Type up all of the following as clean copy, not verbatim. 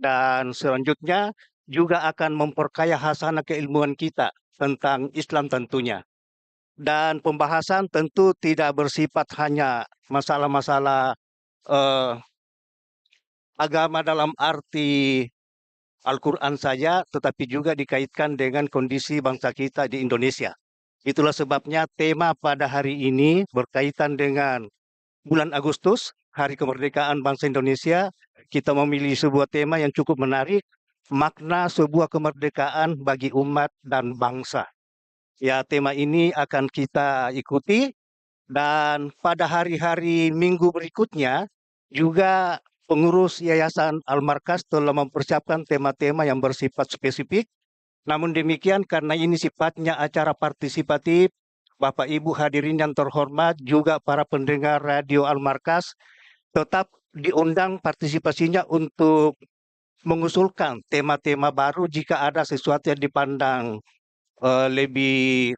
dan selanjutnya juga akan memperkaya hasanah keilmuan kita tentang Islam tentunya. Dan pembahasan tentu tidak bersifat hanya masalah-masalah eh, agama dalam arti Al-Quran saja, tetapi juga dikaitkan dengan kondisi bangsa kita di Indonesia. Itulah sebabnya tema pada hari ini berkaitan dengan bulan Agustus, Hari Kemerdekaan Bangsa Indonesia. Kita memilih sebuah tema yang cukup menarik, makna sebuah kemerdekaan bagi umat dan bangsa. Ya, tema ini akan kita ikuti dan pada hari-hari minggu berikutnya juga pengurus Yayasan Al-Markas telah mempersiapkan tema-tema yang bersifat spesifik. Namun demikian karena ini sifatnya acara partisipatif, Bapak Ibu hadirin yang terhormat juga para pendengar Radio Al-Markas tetap diundang partisipasinya untuk mengusulkan tema-tema baru jika ada sesuatu yang dipandang lebih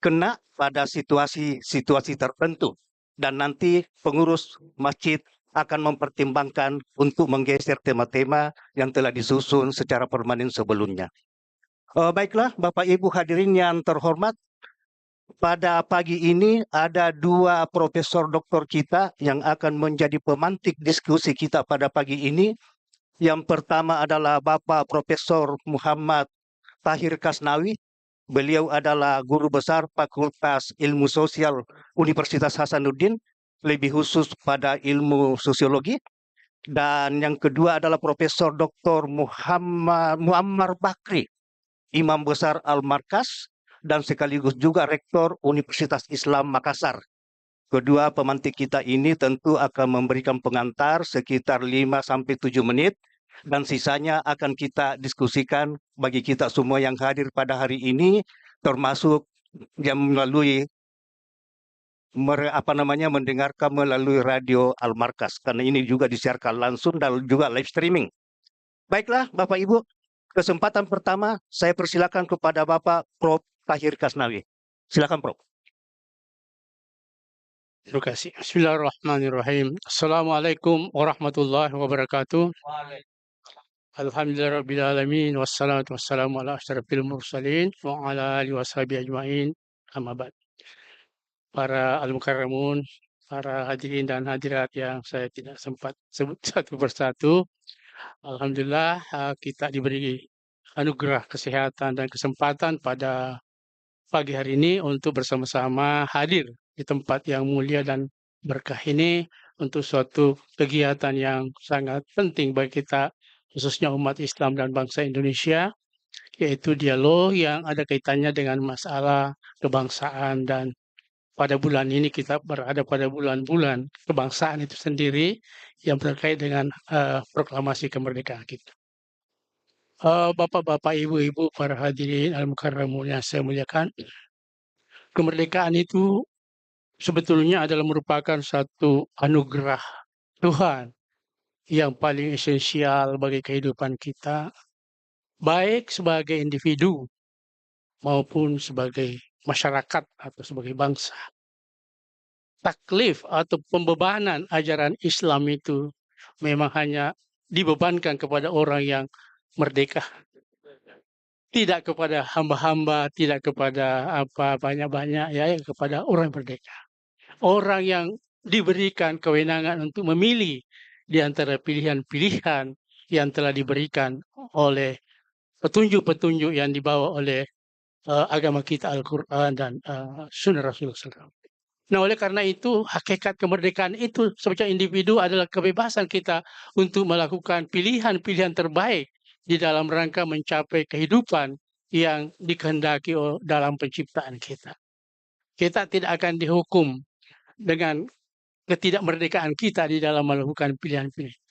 kena pada situasi-situasi tertentu. Dan nanti pengurus masjid akan mempertimbangkan untuk menggeser tema-tema yang telah disusun secara permanen sebelumnya. Baiklah, Bapak Ibu hadirin yang terhormat, pada pagi ini ada dua profesor doktor kita yang akan menjadi pemantik diskusi kita pada pagi ini. Yang pertama adalah Bapak Profesor Muhammad Tahir Kasnawi. Beliau adalah guru besar Fakultas Ilmu Sosial Universitas Hasanuddin, lebih khusus pada ilmu sosiologi. Dan yang kedua adalah Profesor Dr. Muammar Bakri, Imam Besar Al-Markas, dan sekaligus juga Rektor Universitas Islam Makassar. Kedua pemantik kita ini tentu akan memberikan pengantar sekitar 5-7 menit dan sisanya akan kita diskusikan bagi kita semua yang hadir pada hari ini, termasuk yang melalui mendengarkan melalui radio Al-Markas, karena ini juga disiarkan langsung dan juga live streaming. Baiklah Bapak Ibu, kesempatan pertama saya persilakan kepada Bapak Prof. Tahir Kasnawi. Silakan Prof. Terima kasih. Bismillahirrahmanirrahim. Assalamualaikum warahmatullahi wabarakatuh. Alhamdulillahirabbil alamin wassalatu wassalamu ala asyrafil mursalin wa ala alihi washabihi ajmain. Amma ba'd. Para al-mukarramun, para hadirin dan hadirat yang saya tidak sempat sebut satu persatu. Alhamdulillah kita diberi anugerah kesehatan dan kesempatan pada pagi hari ini untuk bersama-sama hadir di tempat yang mulia dan berkah ini untuk suatu kegiatan yang sangat penting bagi kita, khususnya umat Islam dan bangsa Indonesia, yaitu dialog yang ada kaitannya dengan masalah kebangsaan. Dan pada bulan ini kita berada pada bulan-bulan kebangsaan itu sendiri yang terkait dengan proklamasi kemerdekaan kita. Bapak-bapak, ibu-ibu, para hadirin al-mukarramun yang saya muliakan, kemerdekaan itu sebetulnya adalah merupakan satu anugerah Tuhan yang paling esensial bagi kehidupan kita, baik sebagai individu maupun sebagai masyarakat atau sebagai bangsa. Taklif atau pembebanan ajaran Islam itu memang hanya dibebankan kepada orang yang merdeka, tidak kepada hamba-hamba, tidak kepada apa banyak-banyak, ya, kepada orang merdeka. Orang yang diberikan kewenangan untuk memilih di antara pilihan-pilihan yang telah diberikan oleh petunjuk-petunjuk yang dibawa oleh agama kita Al-Quran dan Sunnah Rasulullah SAW. Nah, oleh karena itu hakikat kemerdekaan itu sebagai individu adalah kebebasan kita untuk melakukan pilihan-pilihan terbaik di dalam rangka mencapai kehidupan yang dikehendaki dalam penciptaan kita. Kita tidak akan dihukum dengan ketidakmerdekaan kita di dalam melakukan pilihan-pilihan.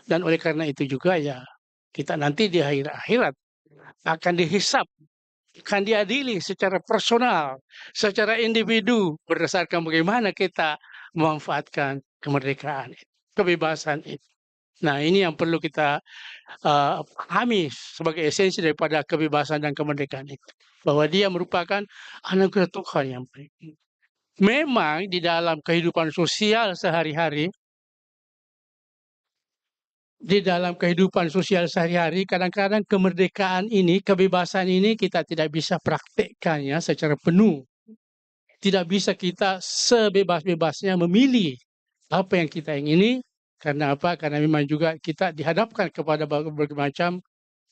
Dan oleh karena itu juga ya kita nanti di akhirat akan dihisap, akan diadili secara personal, secara individu berdasarkan bagaimana kita memanfaatkan kemerdekaan itu, kebebasan itu. Nah, ini yang perlu kita pahami sebagai esensi daripada kebebasan dan kemerdekaan itu, bahwa dia merupakan anugerah Tuhan yang baik. Memang di dalam kehidupan sosial sehari-hari di dalam kehidupan sosial sehari-hari, kadang-kadang kemerdekaan ini, kebebasan ini kita tidak bisa praktekkannya secara penuh. Tidak bisa kita sebebas-bebasnya memilih apa yang kita ingini. Karena apa? Karena memang juga kita dihadapkan kepada berbagai macam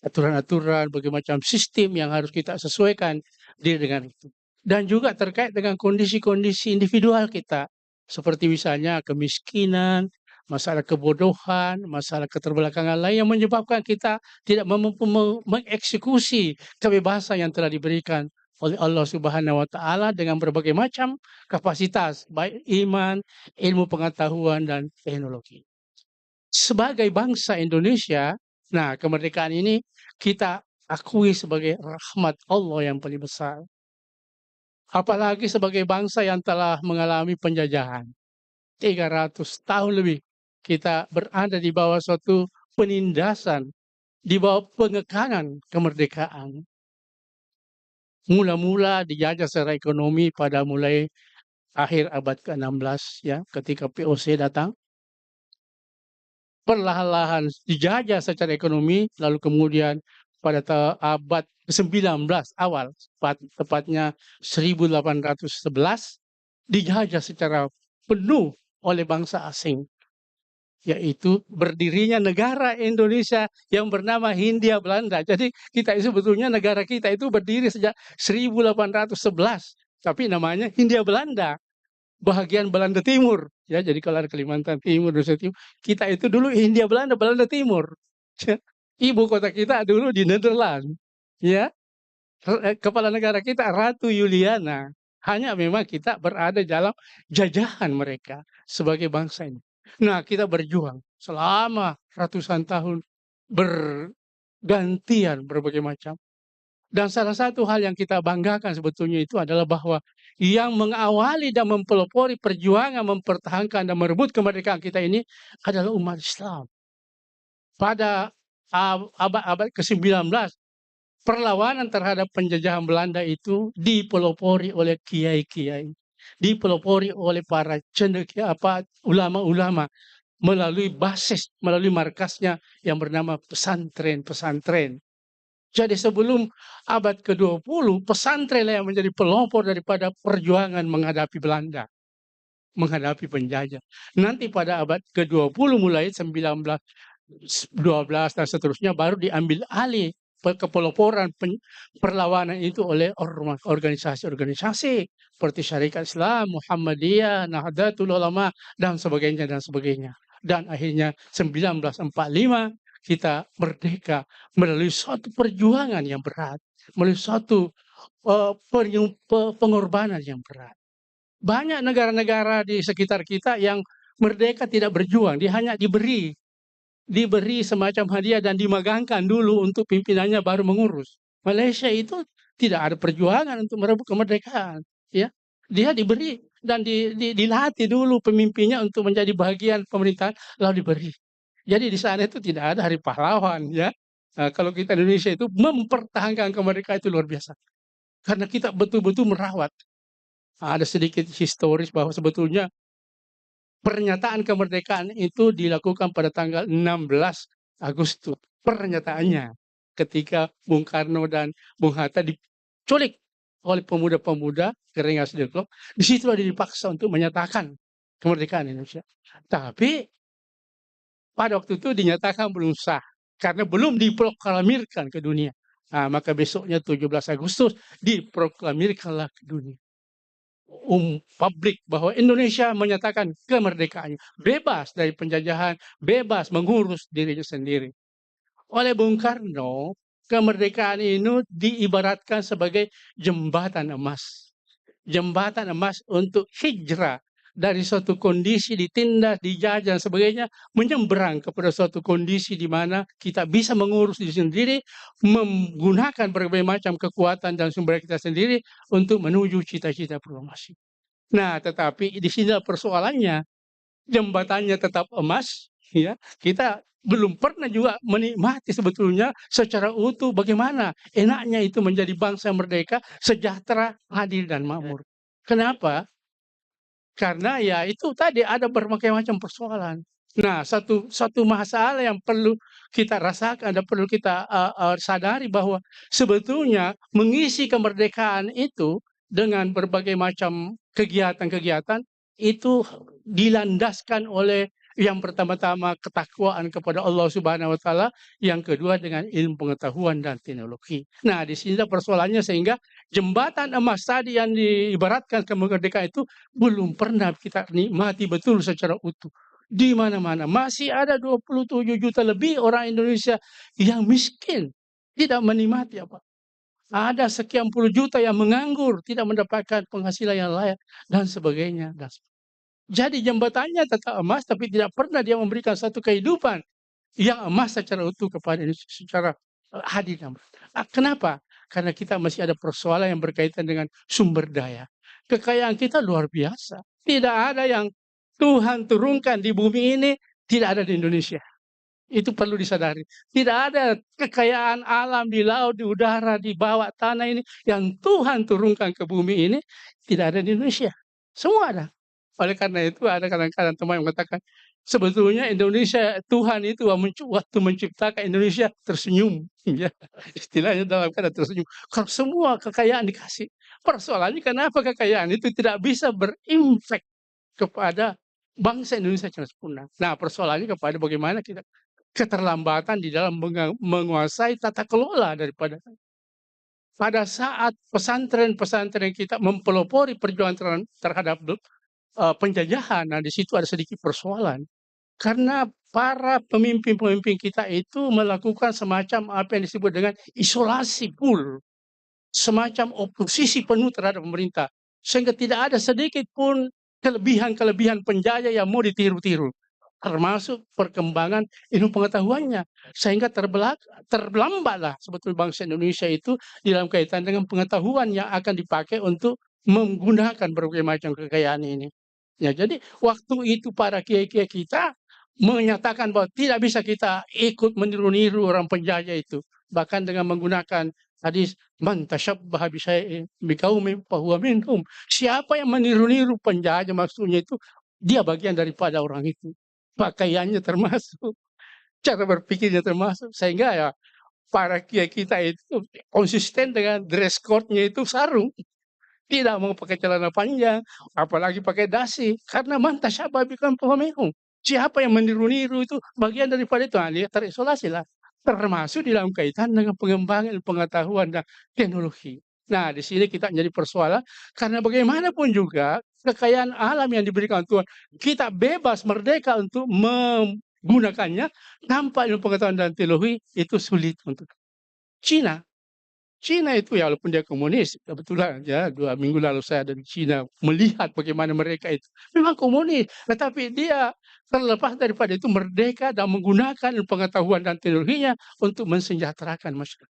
aturan-aturan, berbagai macam sistem yang harus kita sesuaikan diri dengan itu. Dan juga terkait dengan kondisi-kondisi individual kita, seperti misalnya kemiskinan, masalah kebodohan, masalah keterbelakangan lain yang menyebabkan kita tidak mampu mengeksekusi kebebasan yang telah diberikan oleh Allah Subhanahu wa taala dengan berbagai macam kapasitas, baik iman, ilmu pengetahuan dan teknologi. Sebagai bangsa Indonesia, nah kemerdekaan ini kita akui sebagai rahmat Allah yang paling besar. Apalagi sebagai bangsa yang telah mengalami penjajahan 300 tahun lebih, kita berada di bawah suatu penindasan, di bawah pengekanan kemerdekaan. Mula-mula dijajah secara ekonomi pada mulai akhir abad ke-16 ya, ketika VOC datang. Perlahan-lahan dijajah secara ekonomi, lalu kemudian pada abad ke-19 awal, tepatnya 1811, dijajah secara penuh oleh bangsa asing, yaitu berdirinya negara Indonesia yang bernama Hindia Belanda. Jadi kita sebetulnya negara kita itu berdiri sejak 1811, tapi namanya Hindia Belanda. Bahagian Belanda Timur ya, jadi kalau ada Kalimantan Timur, Indonesia Timur, kita itu dulu Hindia Belanda, Belanda Timur. Ibu kota kita dulu di Nederland ya. Kepala negara kita Ratu Juliana. Hanya memang kita berada dalam jajahan mereka sebagai bangsa ini. Nah, kita berjuang selama ratusan tahun, bergantian berbagai macam. Dan salah satu hal yang kita banggakan sebetulnya itu adalah bahwa yang mengawali dan mempelopori perjuangan mempertahankan dan merebut kemerdekaan kita ini adalah umat Islam. Pada abad ke-19, perlawanan terhadap penjajahan Belanda itu dipelopori oleh kiai-kiai, dipelopori oleh para ulama-ulama melalui basis, melalui markasnya yang bernama pesantren-pesantren. Jadi sebelum abad ke-20, pesantrenlah yang menjadi pelopor daripada perjuangan menghadapi Belanda, menghadapi penjajah. Nanti pada abad ke-20 mulai 1912 dan seterusnya baru diambil alih kepeloporan perlawanan itu oleh organisasi-organisasi seperti Syarikat Islam, Muhammadiyah, Nahdlatul Ulama dan sebagainya dan sebagainya. Dan akhirnya 1945 kita merdeka melalui suatu perjuangan yang berat, melalui suatu pengorbanan yang berat. Banyak negara-negara di sekitar kita yang merdeka tidak berjuang, dia hanya diberi semacam hadiah dan dimagangkan dulu untuk pimpinannya baru mengurus. Malaysia itu tidak ada perjuangan untuk merebut kemerdekaan, ya. Dia diberi dan dilatih dulu pemimpinnya untuk menjadi bagian pemerintahan, lalu diberi. Jadi di sana itu tidak ada hari pahlawan ya. Nah, kalau kita Indonesia itu mempertahankan kemerdekaan itu luar biasa. Karena kita betul-betul merawat. Ada sedikit historis bahwa sebetulnya pernyataan kemerdekaan itu dilakukan pada tanggal 16 Agustus. Pernyataannya ketika Bung Karno dan Bung Hatta diculik oleh pemuda-pemuda Rengas Dengklok, di situlah dipaksa untuk menyatakan kemerdekaan Indonesia. Tapi pada waktu itu dinyatakan belum sah karena belum diproklamirkan ke dunia. Nah, maka besoknya 17 Agustus diproklamirkanlah ke dunia. Publik bahwa Indonesia menyatakan kemerdekaannya, bebas dari penjajahan, bebas mengurus dirinya sendiri. Oleh Bung Karno, kemerdekaan ini diibaratkan sebagai jembatan emas. Jembatan emas untuk hijrah dari suatu kondisi ditindas, dijajah dan sebagainya, menyeberang kepada suatu kondisi di mana kita bisa mengurus diri sendiri, menggunakan berbagai macam kekuatan dan sumber kita sendiri untuk menuju cita-cita proklamasi. Nah, tetapi di sini persoalannya, jembatannya tetap emas, ya. Kita belum pernah juga menikmati sebetulnya secara utuh bagaimana enaknya itu menjadi bangsa merdeka, sejahtera, adil dan makmur. Kenapa? Karena ya itu tadi ada berbagai macam persoalan. Nah, satu masalah yang perlu kita rasakan dan perlu kita, sadari bahwa sebetulnya mengisi kemerdekaan itu dengan berbagai macam kegiatan-kegiatan itu dilandaskan oleh yang pertama-tama ketakwaan kepada Allah Subhanahu wa taala, yang kedua dengan ilmu pengetahuan dan teknologi. Nah, di sinilah persoalannya sehingga jembatan emas tadi yang diibaratkan kemerdekaan itu belum pernah kita nikmati betul secara utuh. Di mana-mana masih ada 27 juta lebih orang Indonesia yang miskin, tidak menikmati apa. Ada sekian puluh juta yang menganggur, tidak mendapatkan penghasilan yang layak dan sebagainya. Jadi jembatannya tetap emas, tapi tidak pernah dia memberikan satu kehidupan yang emas secara utuh kepada Indonesia secara adil. Kenapa? Karena kita masih ada persoalan yang berkaitan dengan sumber daya. Kekayaan kita luar biasa. Tidak ada yang Tuhan turunkan di bumi ini tidak ada di Indonesia. Itu perlu disadari. Tidak ada kekayaan alam di laut, di udara, di bawah tanah ini yang Tuhan turunkan ke bumi ini tidak ada di Indonesia. Semua ada. Oleh karena itu ada kadang-kadang teman yang mengatakan sebetulnya Indonesia Tuhan itu waktu menciptakan Indonesia tersenyum, ya. Istilahnya dalam keadaan tersenyum. Kalau semua kekayaan dikasih, persoalannya kenapa kekayaan itu tidak bisa berimpact kepada bangsa Indonesia secara sempurna. Nah, persoalannya kepada bagaimana kita keterlambatan di dalam menguasai tata kelola daripada pada saat pesantren-pesantren kita mempelopori perjuangan terhadap penjajahan. Nah, di situ ada sedikit persoalan. Karena para pemimpin-pemimpin kita itu melakukan semacam apa yang disebut dengan isolasi full, semacam oposisi penuh terhadap pemerintah. Sehingga tidak ada sedikit pun kelebihan-kelebihan penjajah yang mau ditiru-tiru. Termasuk perkembangan ilmu pengetahuannya. Sehingga terlambatlah sebetulnya bangsa Indonesia itu dalam kaitan dengan pengetahuan yang akan dipakai untuk menggunakan berbagai macam kekayaan ini. Ya, jadi waktu itu para kiai-kiai kita menyatakan bahwa tidak bisa kita ikut meniru-niru orang penjajah itu. Bahkan dengan menggunakan hadis man tasyabbaha biqaumin fahuwa minhum. Siapa yang meniru-niru penjajah maksudnya itu dia bagian daripada orang itu. Pakaiannya termasuk, cara berpikirnya termasuk, sehingga ya para kiai kita itu konsisten dengan dress code-nya itu sarung. Tidak mau pakai celana panjang, apalagi pakai dasi, karena man tasyabbaha biqaumin fahuwa minhum. Siapa yang meniru-niru itu bagian daripada itu, dia terisolasilah. Termasuk di dalam kaitan dengan pengembangan pengetahuan dan teknologi. Nah, di sini kita menjadi persoalan karena bagaimanapun juga kekayaan alam yang diberikan Tuhan, kita bebas merdeka untuk menggunakannya tanpa ilmu pengetahuan dan teknologi itu sulit untuk Cina. Cina itu ya walaupun dia komunis, kebetulan ya 2 minggu lalu saya ada di Cina melihat bagaimana mereka itu memang komunis, tetapi dia terlepas daripada itu merdeka dan menggunakan pengetahuan dan teknologinya untuk mensejahterakan masyarakat.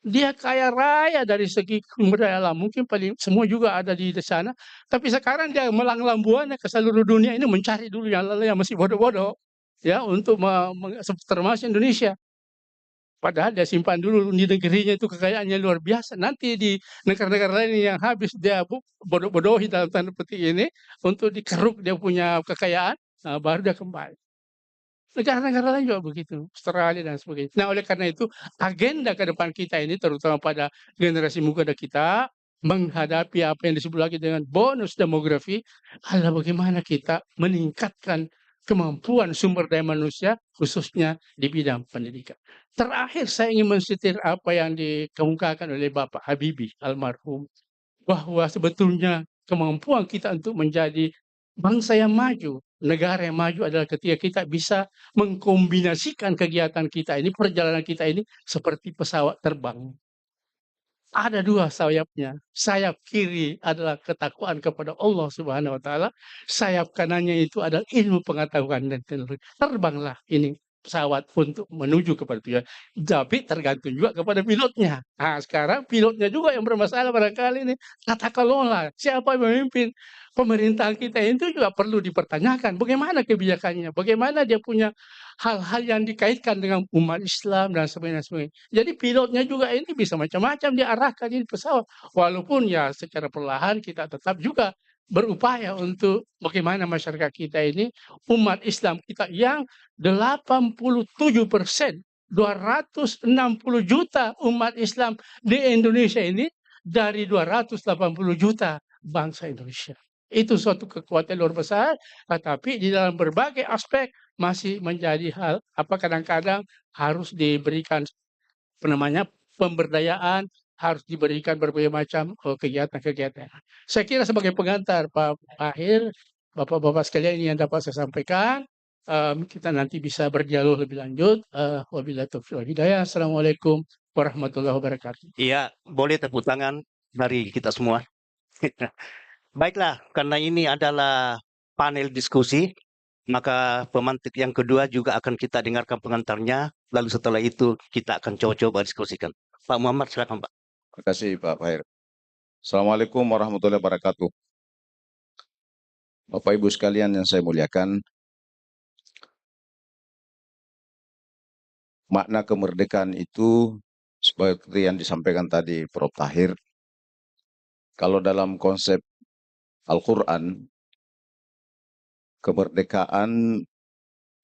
Dia kaya raya dari segi sumber daya alam, mungkin paling semua juga ada di sana, tapi sekarang dia melanglang buana ke seluruh dunia ini mencari dulu yang masih bodoh-bodoh, ya untuk termasuk Indonesia. Padahal dia simpan dulu di negerinya itu kekayaannya luar biasa. Nanti di negara-negara lain yang habis dia bodoh-bodohi dalam tanda petik ini untuk dikeruk dia punya kekayaan, baru dia kembali. Negara-negara lain juga begitu, Australia dan sebagainya. Nah, oleh karena itu agenda ke depan kita ini terutama pada generasi muda kita menghadapi apa yang disebut lagi dengan bonus demografi adalah bagaimana kita meningkatkan kemampuan sumber daya manusia khususnya di bidang pendidikan. Terakhir saya ingin mensetir apa yang dikemukakan oleh Bapak Habibie almarhum bahwa sebetulnya kemampuan kita untuk menjadi bangsa yang maju, negara yang maju adalah ketika kita bisa mengkombinasikan kegiatan kita ini, perjalanan kita ini seperti pesawat terbang. Ada 2 sayapnya. Sayap kiri adalah ketakwaan kepada Allah Subhanahu wa taala, sayap kanannya itu adalah ilmu pengetahuan dan teknologi. Terbanglah ini pesawat untuk menuju kepada tujuan. Tapi tergantung juga kepada pilotnya. Nah, sekarang pilotnya juga yang bermasalah barangkali ini. Tata kelola, siapa yang memimpin pemerintahan kita itu juga perlu dipertanyakan. Bagaimana kebijakannya? Bagaimana dia punya hal-hal yang dikaitkan dengan umat Islam dan sebagainya. Jadi pilotnya juga ini bisa macam-macam diarahkan ini pesawat. Walaupun ya secara perlahan kita tetap juga berupaya untuk bagaimana masyarakat kita ini, umat Islam kita yang 87%, 260 juta umat Islam di Indonesia ini dari 280 juta bangsa Indonesia. Itu suatu kekuatan luar besar, tetapi di dalam berbagai aspek masih menjadi hal kadang-kadang harus diberikan pemberdayaan, harus diberikan berbagai macam kegiatan-kegiatan. Saya kira sebagai pengantar Pak Akhir, Bapak-bapak sekalian ini yang dapat saya sampaikan. Kita nanti bisa berdialog lebih lanjut. Wabillahi taufiq wal hidayah. Assalamualaikum warahmatullahi wabarakatuh. Iya, boleh tepuk tangan dari kita semua. Baiklah, karena ini adalah panel diskusi, maka pemantik yang kedua juga akan kita dengarkan pengantarnya, lalu setelah itu kita akan coba-coba diskusikan. Pak Muhammad, silakan Pak. Terima kasih Pak Fahir. Assalamualaikum warahmatullahi wabarakatuh. Bapak Ibu sekalian yang saya muliakan, makna kemerdekaan itu seperti yang disampaikan tadi Prof. Tahir, kalau dalam konsep Al-Quran, kemerdekaan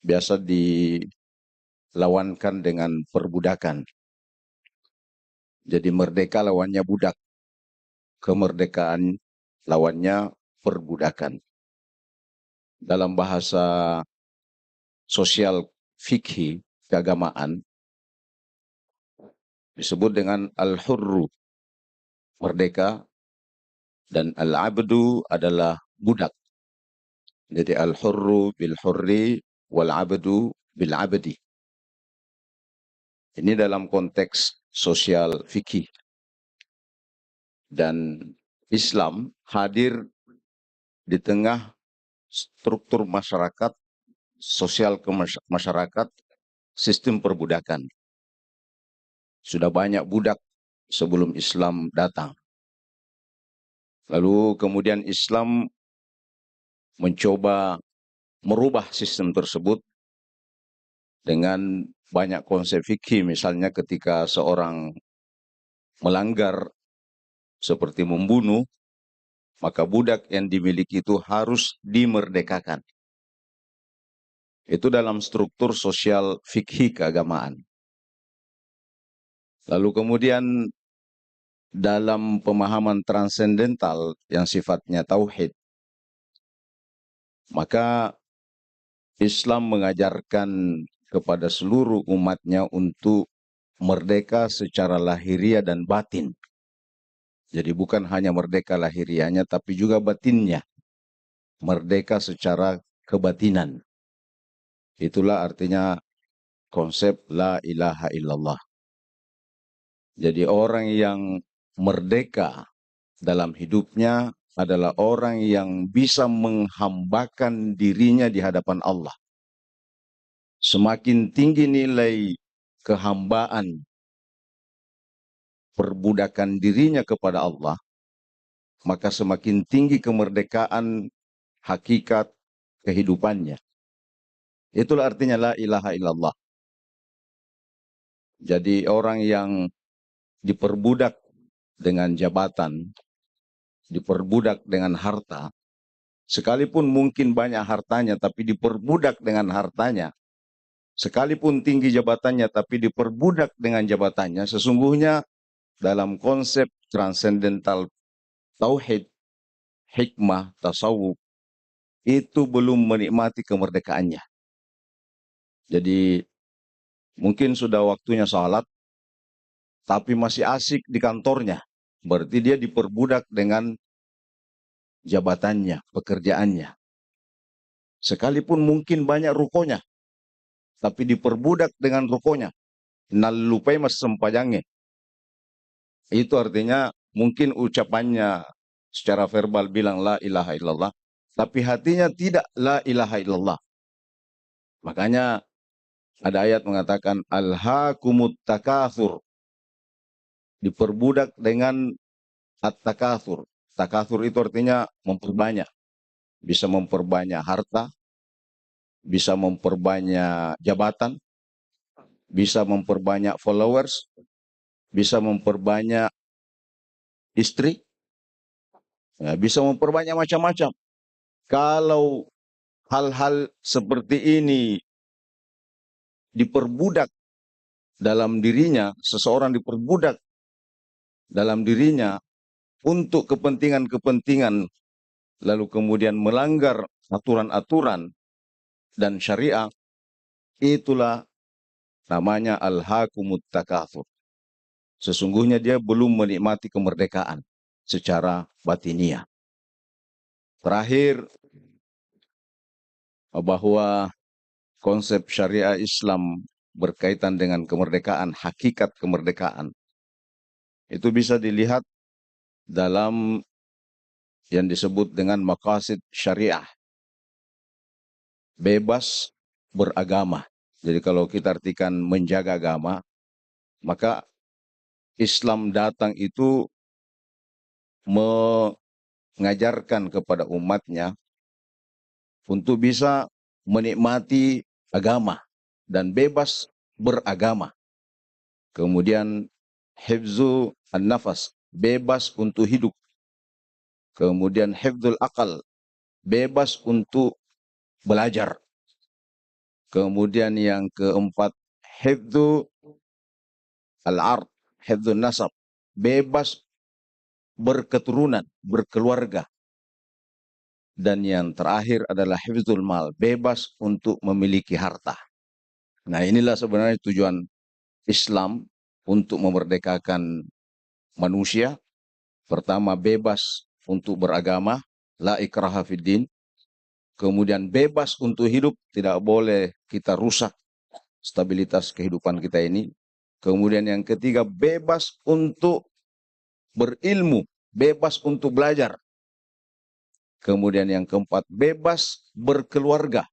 biasa dilawankan dengan perbudakan. Jadi merdeka lawannya budak, kemerdekaan lawannya perbudakan. Dalam bahasa sosial fikih keagamaan disebut dengan al-hurru, merdeka, dan al-abdu adalah budak. Jadi al-hurru bil hurri wal abdu bil abdi. Ini dalam konteks sosial fikih. Dan Islam hadir di tengah struktur masyarakat, sosial masyarakat, sistem perbudakan. Sudah banyak budak sebelum Islam datang. Lalu kemudian Islam mencoba merubah sistem tersebut dengan banyak konsep fikih, misalnya ketika seorang melanggar seperti membunuh, maka budak yang dimiliki itu harus dimerdekakan. Itu dalam struktur sosial fikih keagamaan. Lalu kemudian dalam pemahaman transendental yang sifatnya tauhid, maka Islam mengajarkan kepada seluruh umatnya untuk merdeka secara lahiriah dan batin. Jadi bukan hanya merdeka lahiriahnya, tapi juga batinnya. Merdeka secara kebatinan. Itulah artinya konsep la ilaha illallah. Jadi orang yang merdeka dalam hidupnya adalah orang yang bisa menghambakan dirinya di hadapan Allah. Semakin tinggi nilai kehambaan, perbudakan dirinya kepada Allah, maka semakin tinggi kemerdekaan hakikat kehidupannya. Itulah artinya la ilaha illallah. Jadi orang yang diperbudak dengan jabatan, diperbudak dengan harta, sekalipun mungkin banyak hartanya, tapi diperbudak dengan hartanya, sekalipun tinggi jabatannya, tapi diperbudak dengan jabatannya, sesungguhnya dalam konsep transendental tauhid, hikmah, tasawuf, itu belum menikmati kemerdekaannya. Jadi mungkin sudah waktunya salat, tapi masih asik di kantornya. Berarti dia diperbudak dengan jabatannya, pekerjaannya. Sekalipun mungkin banyak rukonya, tapi diperbudak dengan rukonya. Nalupai mas sempajangnya. Itu artinya mungkin ucapannya secara verbal bilang la ilaha illallah, tapi hatinya tidak la ilaha illallah. Makanya ada ayat mengatakan alhaakumut takatsur. Diperbudak dengan at-takatsur. Takatsur itu artinya memperbanyak. Bisa memperbanyak harta, bisa memperbanyak jabatan, bisa memperbanyak followers, bisa memperbanyak istri, Ya, bisa memperbanyak macam-macam. Kalau hal-hal seperti ini diperbudak dalam dirinya, seseorang diperbudak dalam dirinya untuk kepentingan-kepentingan, lalu kemudian melanggar aturan-aturan dan syariah, itulah namanya al-hakumut takatsur. Sesungguhnya dia belum menikmati kemerdekaan secara batiniah. Terakhir, bahwa konsep syariah Islam berkaitan dengan kemerdekaan, hakikat kemerdekaan, itu bisa dilihat dalam yang disebut dengan maqasid syariah. Bebas beragama. Jadi kalau kita artikan menjaga agama, maka Islam datang itu mengajarkan kepada umatnya untuk bisa menikmati agama dan bebas beragama. Kemudian hifzu an-nafas, bebas untuk hidup. Kemudian hifdzul akal, bebas untuk belajar. Kemudian yang keempat, hifdzu al-ard, hifdzun nasab, bebas berketurunan, berkeluarga. Dan yang terakhir adalah hifdzul mal, bebas untuk memiliki harta. Nah, inilah sebenarnya tujuan Islam untuk memerdekakan manusia. Pertama, bebas untuk beragama, la ikraha fiddin. Kemudian bebas untuk hidup, tidak boleh kita rusak stabilitas kehidupan kita ini. Kemudian yang ketiga, bebas untuk berilmu, bebas untuk belajar. Kemudian yang keempat, bebas berkeluarga.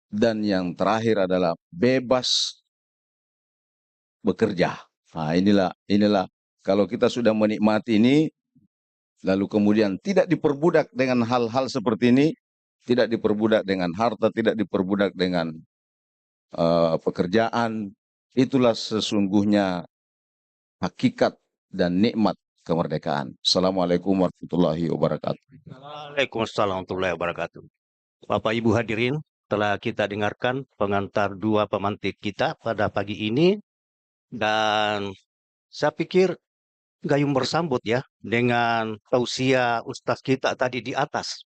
Dan yang terakhir adalah bebas bekerja. Nah, inilah kalau kita sudah menikmati ini, lalu kemudian tidak diperbudak dengan hal-hal seperti ini, tidak diperbudak dengan harta, tidak diperbudak dengan pekerjaan, itulah sesungguhnya hakikat dan nikmat kemerdekaan. Assalamualaikum warahmatullahi wabarakatuh. Waalaikumsalam warahmatullahi wabarakatuh. Bapak Ibu hadirin, telah kita dengarkan pengantar dua pemantik kita pada pagi ini, dan saya pikir gayung bersambut ya dengan tausiah Ustaz kita tadi di atas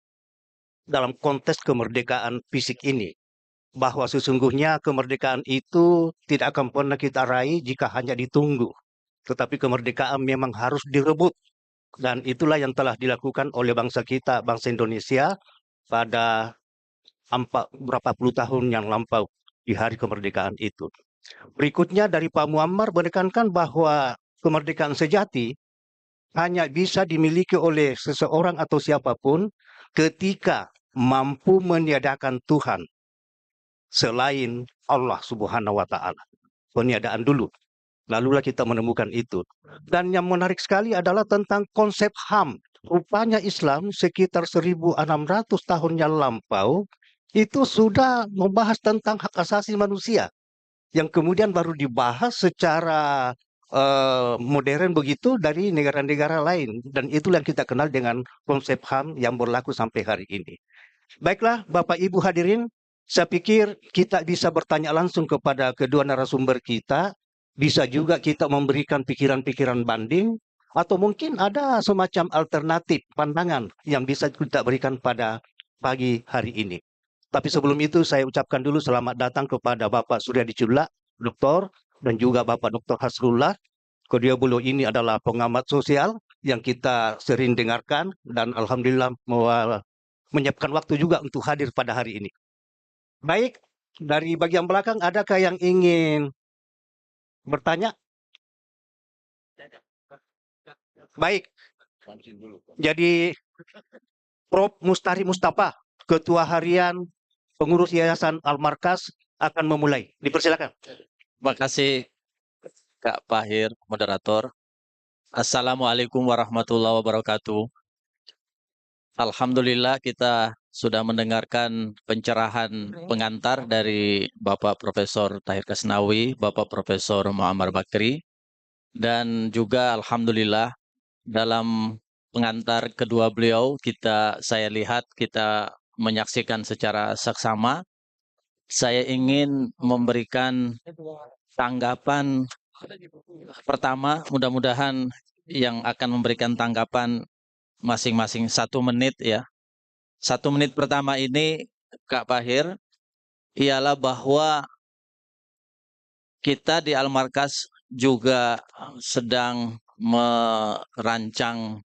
dalam konteks kemerdekaan fisik ini, bahwa sesungguhnya kemerdekaan itu tidak akan pernah kita raih jika hanya ditunggu, tetapi kemerdekaan memang harus direbut, dan itulah yang telah dilakukan oleh bangsa kita, bangsa Indonesia, pada berapa puluh tahun yang lampau di hari kemerdekaan itu. Berikutnya dari Pak Muammar menekankan bahwa kemerdekaan sejati hanya bisa dimiliki oleh seseorang atau siapapun ketika mampu meniadakan Tuhan selain Allah Subhanahu wa Ta'ala. Peniadaan dulu, lalulah kita menemukan itu. Dan yang menarik sekali adalah tentang konsep HAM. Rupanya Islam sekitar 1600 tahun yang lampau itu sudah membahas tentang hak asasi manusia, yang kemudian baru dibahas secara modern begitu dari negara-negara lain. Dan itulah yang kita kenal dengan konsep HAM yang berlaku sampai hari ini. Baiklah, Bapak Ibu hadirin, saya pikir kita bisa bertanya langsung kepada kedua narasumber kita. Bisa juga kita memberikan pikiran-pikiran banding, atau mungkin ada semacam alternatif pandangan yang bisa kita berikan pada pagi hari ini. Tapi sebelum itu saya ucapkan dulu selamat datang kepada Bapak Suryadi Cula, Doktor, dan juga Bapak Dr. Hasrullah. Kedua beliau ini adalah pengamat sosial yang kita sering dengarkan, dan alhamdulillah menyiapkan waktu juga untuk hadir pada hari ini. Baik, dari bagian belakang adakah yang ingin bertanya? Baik, jadi Prof. Mustari Mustafa, Ketua Harian Pengurus Yayasan Al-Markas, akan memulai. Dipersilakan. Terima kasih Kak Pahir, moderator. Assalamualaikum warahmatullahi wabarakatuh. Alhamdulillah kita sudah mendengarkan pencerahan pengantar dari Bapak Profesor Tahir Kasnawi, Bapak Profesor Muammar Bakri, dan juga alhamdulillah dalam pengantar kedua beliau saya lihat kita menyaksikan secara saksama. Saya ingin memberikan tanggapan pertama, mudah-mudahan yang akan memberikan tanggapan masing-masing 1 menit ya. 1 menit pertama ini, Kak Pahir, ialah bahwa kita di Al-Markas juga sedang merancang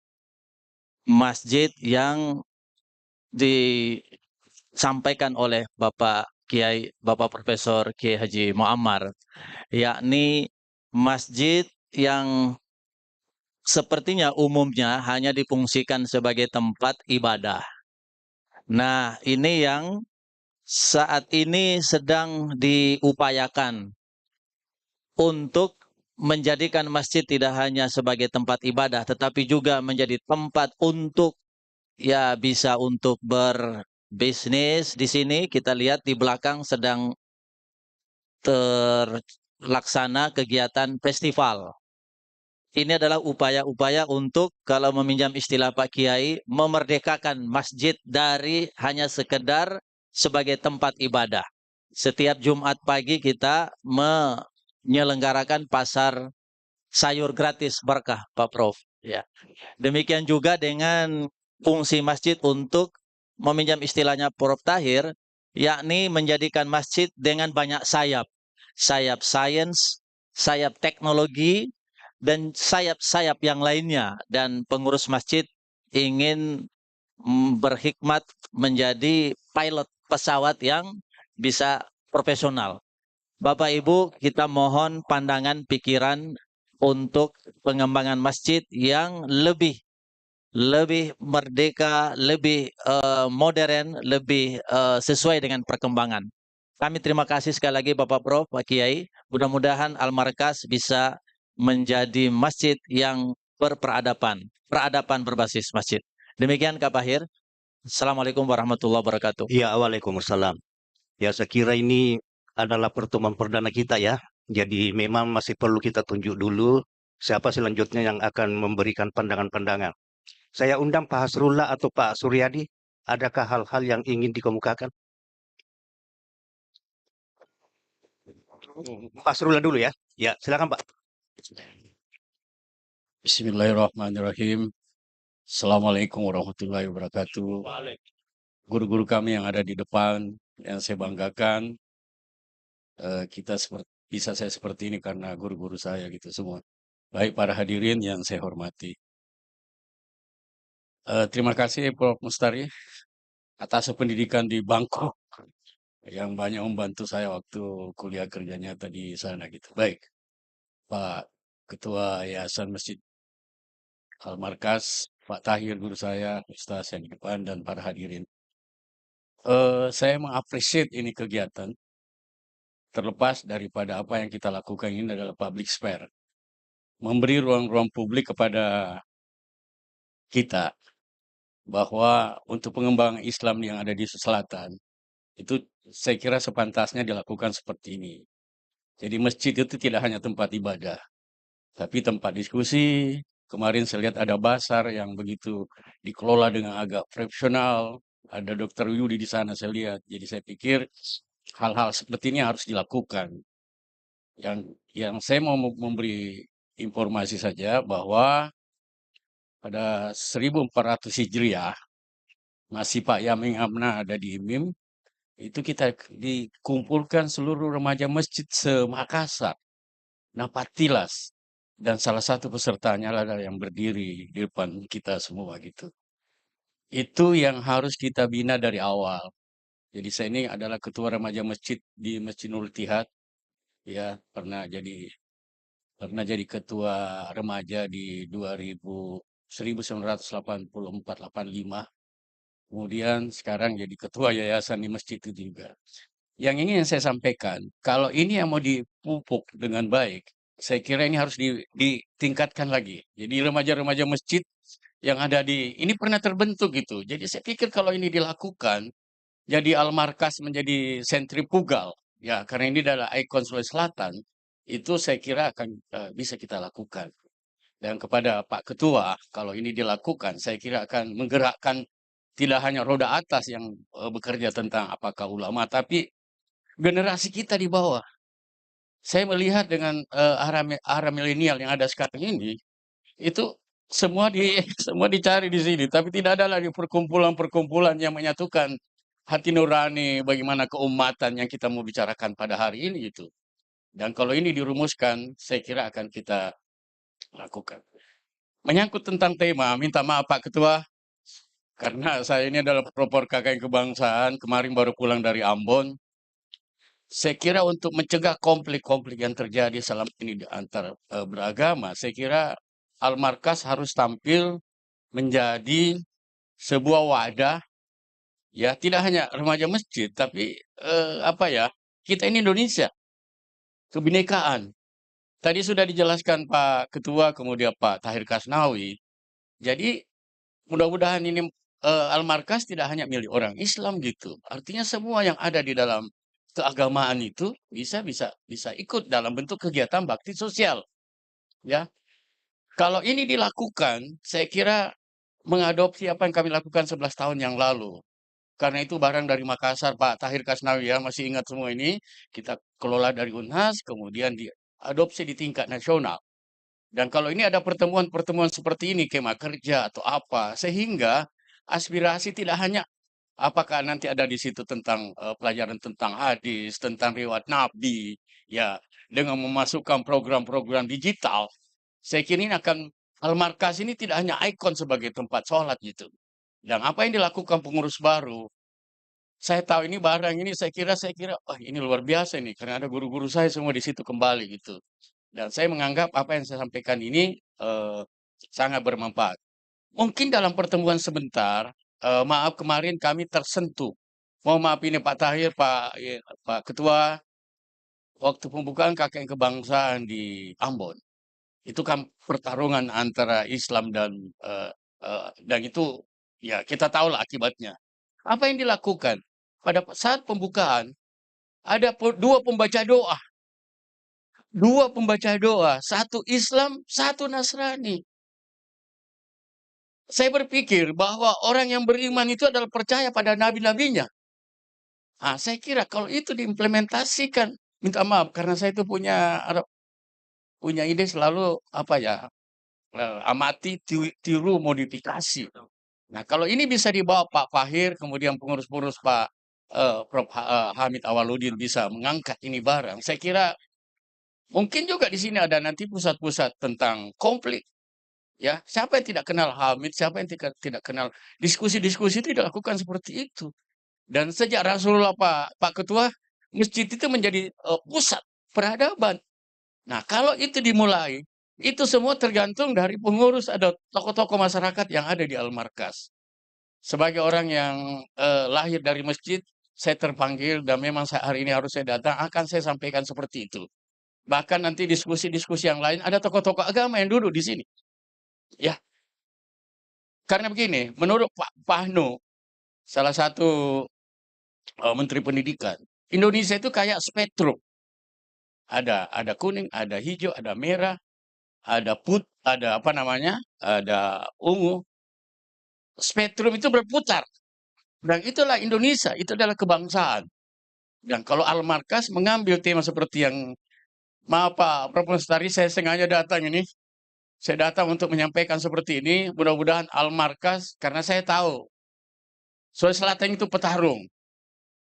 masjid yang disampaikan oleh Bapak Profesor Kiai Haji Muammar, yakni masjid yang sepertinya umumnya hanya difungsikan sebagai tempat ibadah. Nah, ini yang saat ini sedang diupayakan untuk menjadikan masjid tidak hanya sebagai tempat ibadah, tetapi juga menjadi tempat untuk bisa untuk berbisnis. Di sini kita lihat di belakang sedang terlaksana kegiatan festival. Ini adalah upaya-upaya untuk, kalau meminjam istilah Pak Kiai, memerdekakan masjid dari hanya sekedar sebagai tempat ibadah. Setiap Jumat pagi kita menyelenggarakan pasar sayur gratis berkah, Pak Prof. Ya. Demikian juga dengan fungsi masjid untuk meminjam istilahnya Prof Tahir, yakni menjadikan masjid dengan banyak sayap. Sayap sains, sayap teknologi, dan sayap-sayap yang lainnya. Dan pengurus masjid ingin berhikmat menjadi pilot pesawat yang bisa profesional. Bapak Ibu, kita mohon pandangan pikiran untuk pengembangan masjid yang lebih merdeka, lebih modern, lebih sesuai dengan perkembangan. Kami terima kasih sekali lagi Bapak Prof, Pak Kiai. Mudah-mudahan Al-Markas bisa menjadi masjid yang berperadaban berbasis masjid. Demikian Kak Pahir. Assalamualaikum warahmatullahi wabarakatuh. Ya, waalaikumsalam. Ya, saya kira ini adalah pertemuan perdana kita ya. Jadi memang masih perlu kita tunjuk dulu siapa selanjutnya yang akan memberikan pandangan-pandangan. Saya undang Pak Hasrullah atau Pak Suryadi. Adakah hal-hal yang ingin dikemukakan? Pak Hasrullah dulu ya. Ya, silakan Pak. Bismillahirrahmanirrahim. Assalamualaikum warahmatullahi wabarakatuh. Guru-guru kami yang ada di depan, yang saya banggakan, bisa saya seperti ini karena guru-guru saya gitu semua. Baik para hadirin yang saya hormati. Terima kasih Prof. Mustari atas pendidikan di Bangkok yang banyak membantu saya waktu kuliah kerja nyata di sana gitu. Baik, Pak Ketua Yayasan Masjid Al-Markas, Pak Tahir guru saya, Ustaz yang di depan, dan para hadirin. Saya mengapresiasi ini kegiatan, terlepas daripada apa yang kita lakukan ini adalah public spare. Memberi ruang-ruang publik kepada kita, bahwa untuk pengembangan Islam yang ada di selatan, itu saya kira sepantasnya dilakukan seperti ini. Jadi masjid itu tidak hanya tempat ibadah, tapi tempat diskusi. Kemarin saya lihat ada basar yang begitu dikelola dengan agak profesional. Ada Dr. Yudi di sana saya lihat. Jadi saya pikir hal-hal seperti ini harus dilakukan. Yang saya mau memberi informasi saja bahwa pada 1400 Hijriah, masih Pak Yamin Amna ada di IMIM, itu kita dikumpulkan seluruh remaja masjid se-Makassar, Napatilas. Dan salah satu pesertanya adalah yang berdiri di depan kita semua gitu. Itu yang harus kita bina dari awal. Jadi saya ini adalah ketua remaja masjid di Masjid Nurul Tihad. Ya, pernah jadi ketua remaja di 1984-85. Kemudian sekarang jadi ketua yayasan di masjid itu juga. Yang ingin saya sampaikan, kalau ini yang mau dipupuk dengan baik, saya kira ini harus ditingkatkan lagi. Jadi remaja-remaja masjid yang ada ini pernah terbentuk gitu. Jadi saya pikir kalau ini dilakukan, jadi Al-Markas menjadi sentrifugal, ya karena ini adalah ikon Sulawesi Selatan, itu saya kira akan bisa kita lakukan. Dan kepada Pak Ketua, kalau ini dilakukan, saya kira akan menggerakkan tidak hanya roda atas yang bekerja tentang apakah ulama, tapi generasi kita di bawah. Saya melihat dengan arah milenial yang ada sekarang ini, itu semua semua dicari di sini, tapi tidak ada lagi perkumpulan-perkumpulan yang menyatukan hati nurani bagaimana keumatan yang kita mau bicarakan pada hari ini itu. Dan kalau ini dirumuskan, saya kira akan kita lakukan. Menyangkut tentang tema, minta maaf Pak Ketua, karena saya ini adalah pelopor KKN kebangsaan, kemarin baru pulang dari Ambon. Saya kira untuk mencegah konflik-konflik yang terjadi selama ini di antar beragama, saya kira Al-Markas harus tampil menjadi sebuah wadah, ya tidak hanya remaja masjid, tapi kita ini Indonesia, kebinekaan. Tadi sudah dijelaskan Pak Ketua, kemudian Pak Tahir Kasnawi. Jadi mudah-mudahan ini Al-Markas tidak hanya milik orang Islam gitu. Artinya semua yang ada di dalam keagamaan itu bisa ikut dalam bentuk kegiatan bakti sosial. Ya, kalau ini dilakukan, saya kira mengadopsi apa yang kami lakukan 11 tahun yang lalu. Karena itu barang dari Makassar, Pak Tahir Kasnawi ya, masih ingat semua ini, kita kelola dari Unhas, kemudian diadopsi di tingkat nasional. Dan kalau ini ada pertemuan-pertemuan seperti ini, kemah kerja atau apa, sehingga aspirasi tidak hanya apakah nanti ada di situ tentang pelajaran tentang hadis, tentang riwayat Nabi, ya, dengan memasukkan program-program digital, saya kira ini akan Al-Markas ini tidak hanya ikon sebagai tempat sholat gitu. Dan apa yang dilakukan pengurus baru, saya tahu ini barang ini saya kira wah ini luar biasa nih karena ada guru-guru saya semua di situ kembali gitu. Dan saya menganggap apa yang saya sampaikan ini sangat bermanfaat. Mungkin dalam pertemuan sebentar, maaf kemarin kami tersentuh. Mohon maaf ini Pak Tahir, Pak Ketua, waktu pembukaan KKN kebangsaan di Ambon. Itu kan pertarungan antara Islam dan itu ya kita tahu lah akibatnya. Apa yang dilakukan? Pada saat pembukaan ada dua pembaca doa. Dua pembaca doa, satu Islam, satu Nasrani. Saya berpikir bahwa orang yang beriman itu adalah percaya pada nabi-nabinya. Nah, saya kira kalau itu diimplementasikan, minta maaf karena saya itu punya ide selalu amati, tiru, modifikasi. Nah, kalau ini bisa dibawa Pak Fahir, kemudian pengurus-pengurus Prof. Hamid Awaludin bisa mengangkat ini barang. Saya kira mungkin juga di sini ada nanti pusat-pusat tentang konflik. Ya, siapa yang tidak kenal Hamid, siapa yang tidak kenal diskusi-diskusi itu dilakukan seperti itu. Dan sejak Rasulullah Pak Ketua, masjid itu menjadi pusat peradaban. Nah, kalau itu dimulai, itu semua tergantung dari pengurus ada tokoh-tokoh masyarakat yang ada di Al-Markas. Sebagai orang yang lahir dari masjid, saya terpanggil dan memang hari ini harus saya datang, akan saya sampaikan seperti itu. Bahkan nanti diskusi-diskusi yang lain, ada tokoh-tokoh agama yang duduk di sini. Ya, karena begini, menurut Pak Pahnu, salah satu Menteri Pendidikan, Indonesia itu kayak spektrum. Ada kuning, ada hijau, ada merah, ada ada ungu. Spektrum itu berputar. Dan itulah Indonesia, itu adalah kebangsaan. Dan kalau Al-Markas mengambil tema seperti yang, maaf Pak Prof. Mustari, saya sengaja datang ini. Saya datang untuk menyampaikan seperti ini. Mudah-mudahan Al-Markas, karena saya tahu Sulawesi Selatan itu petarung.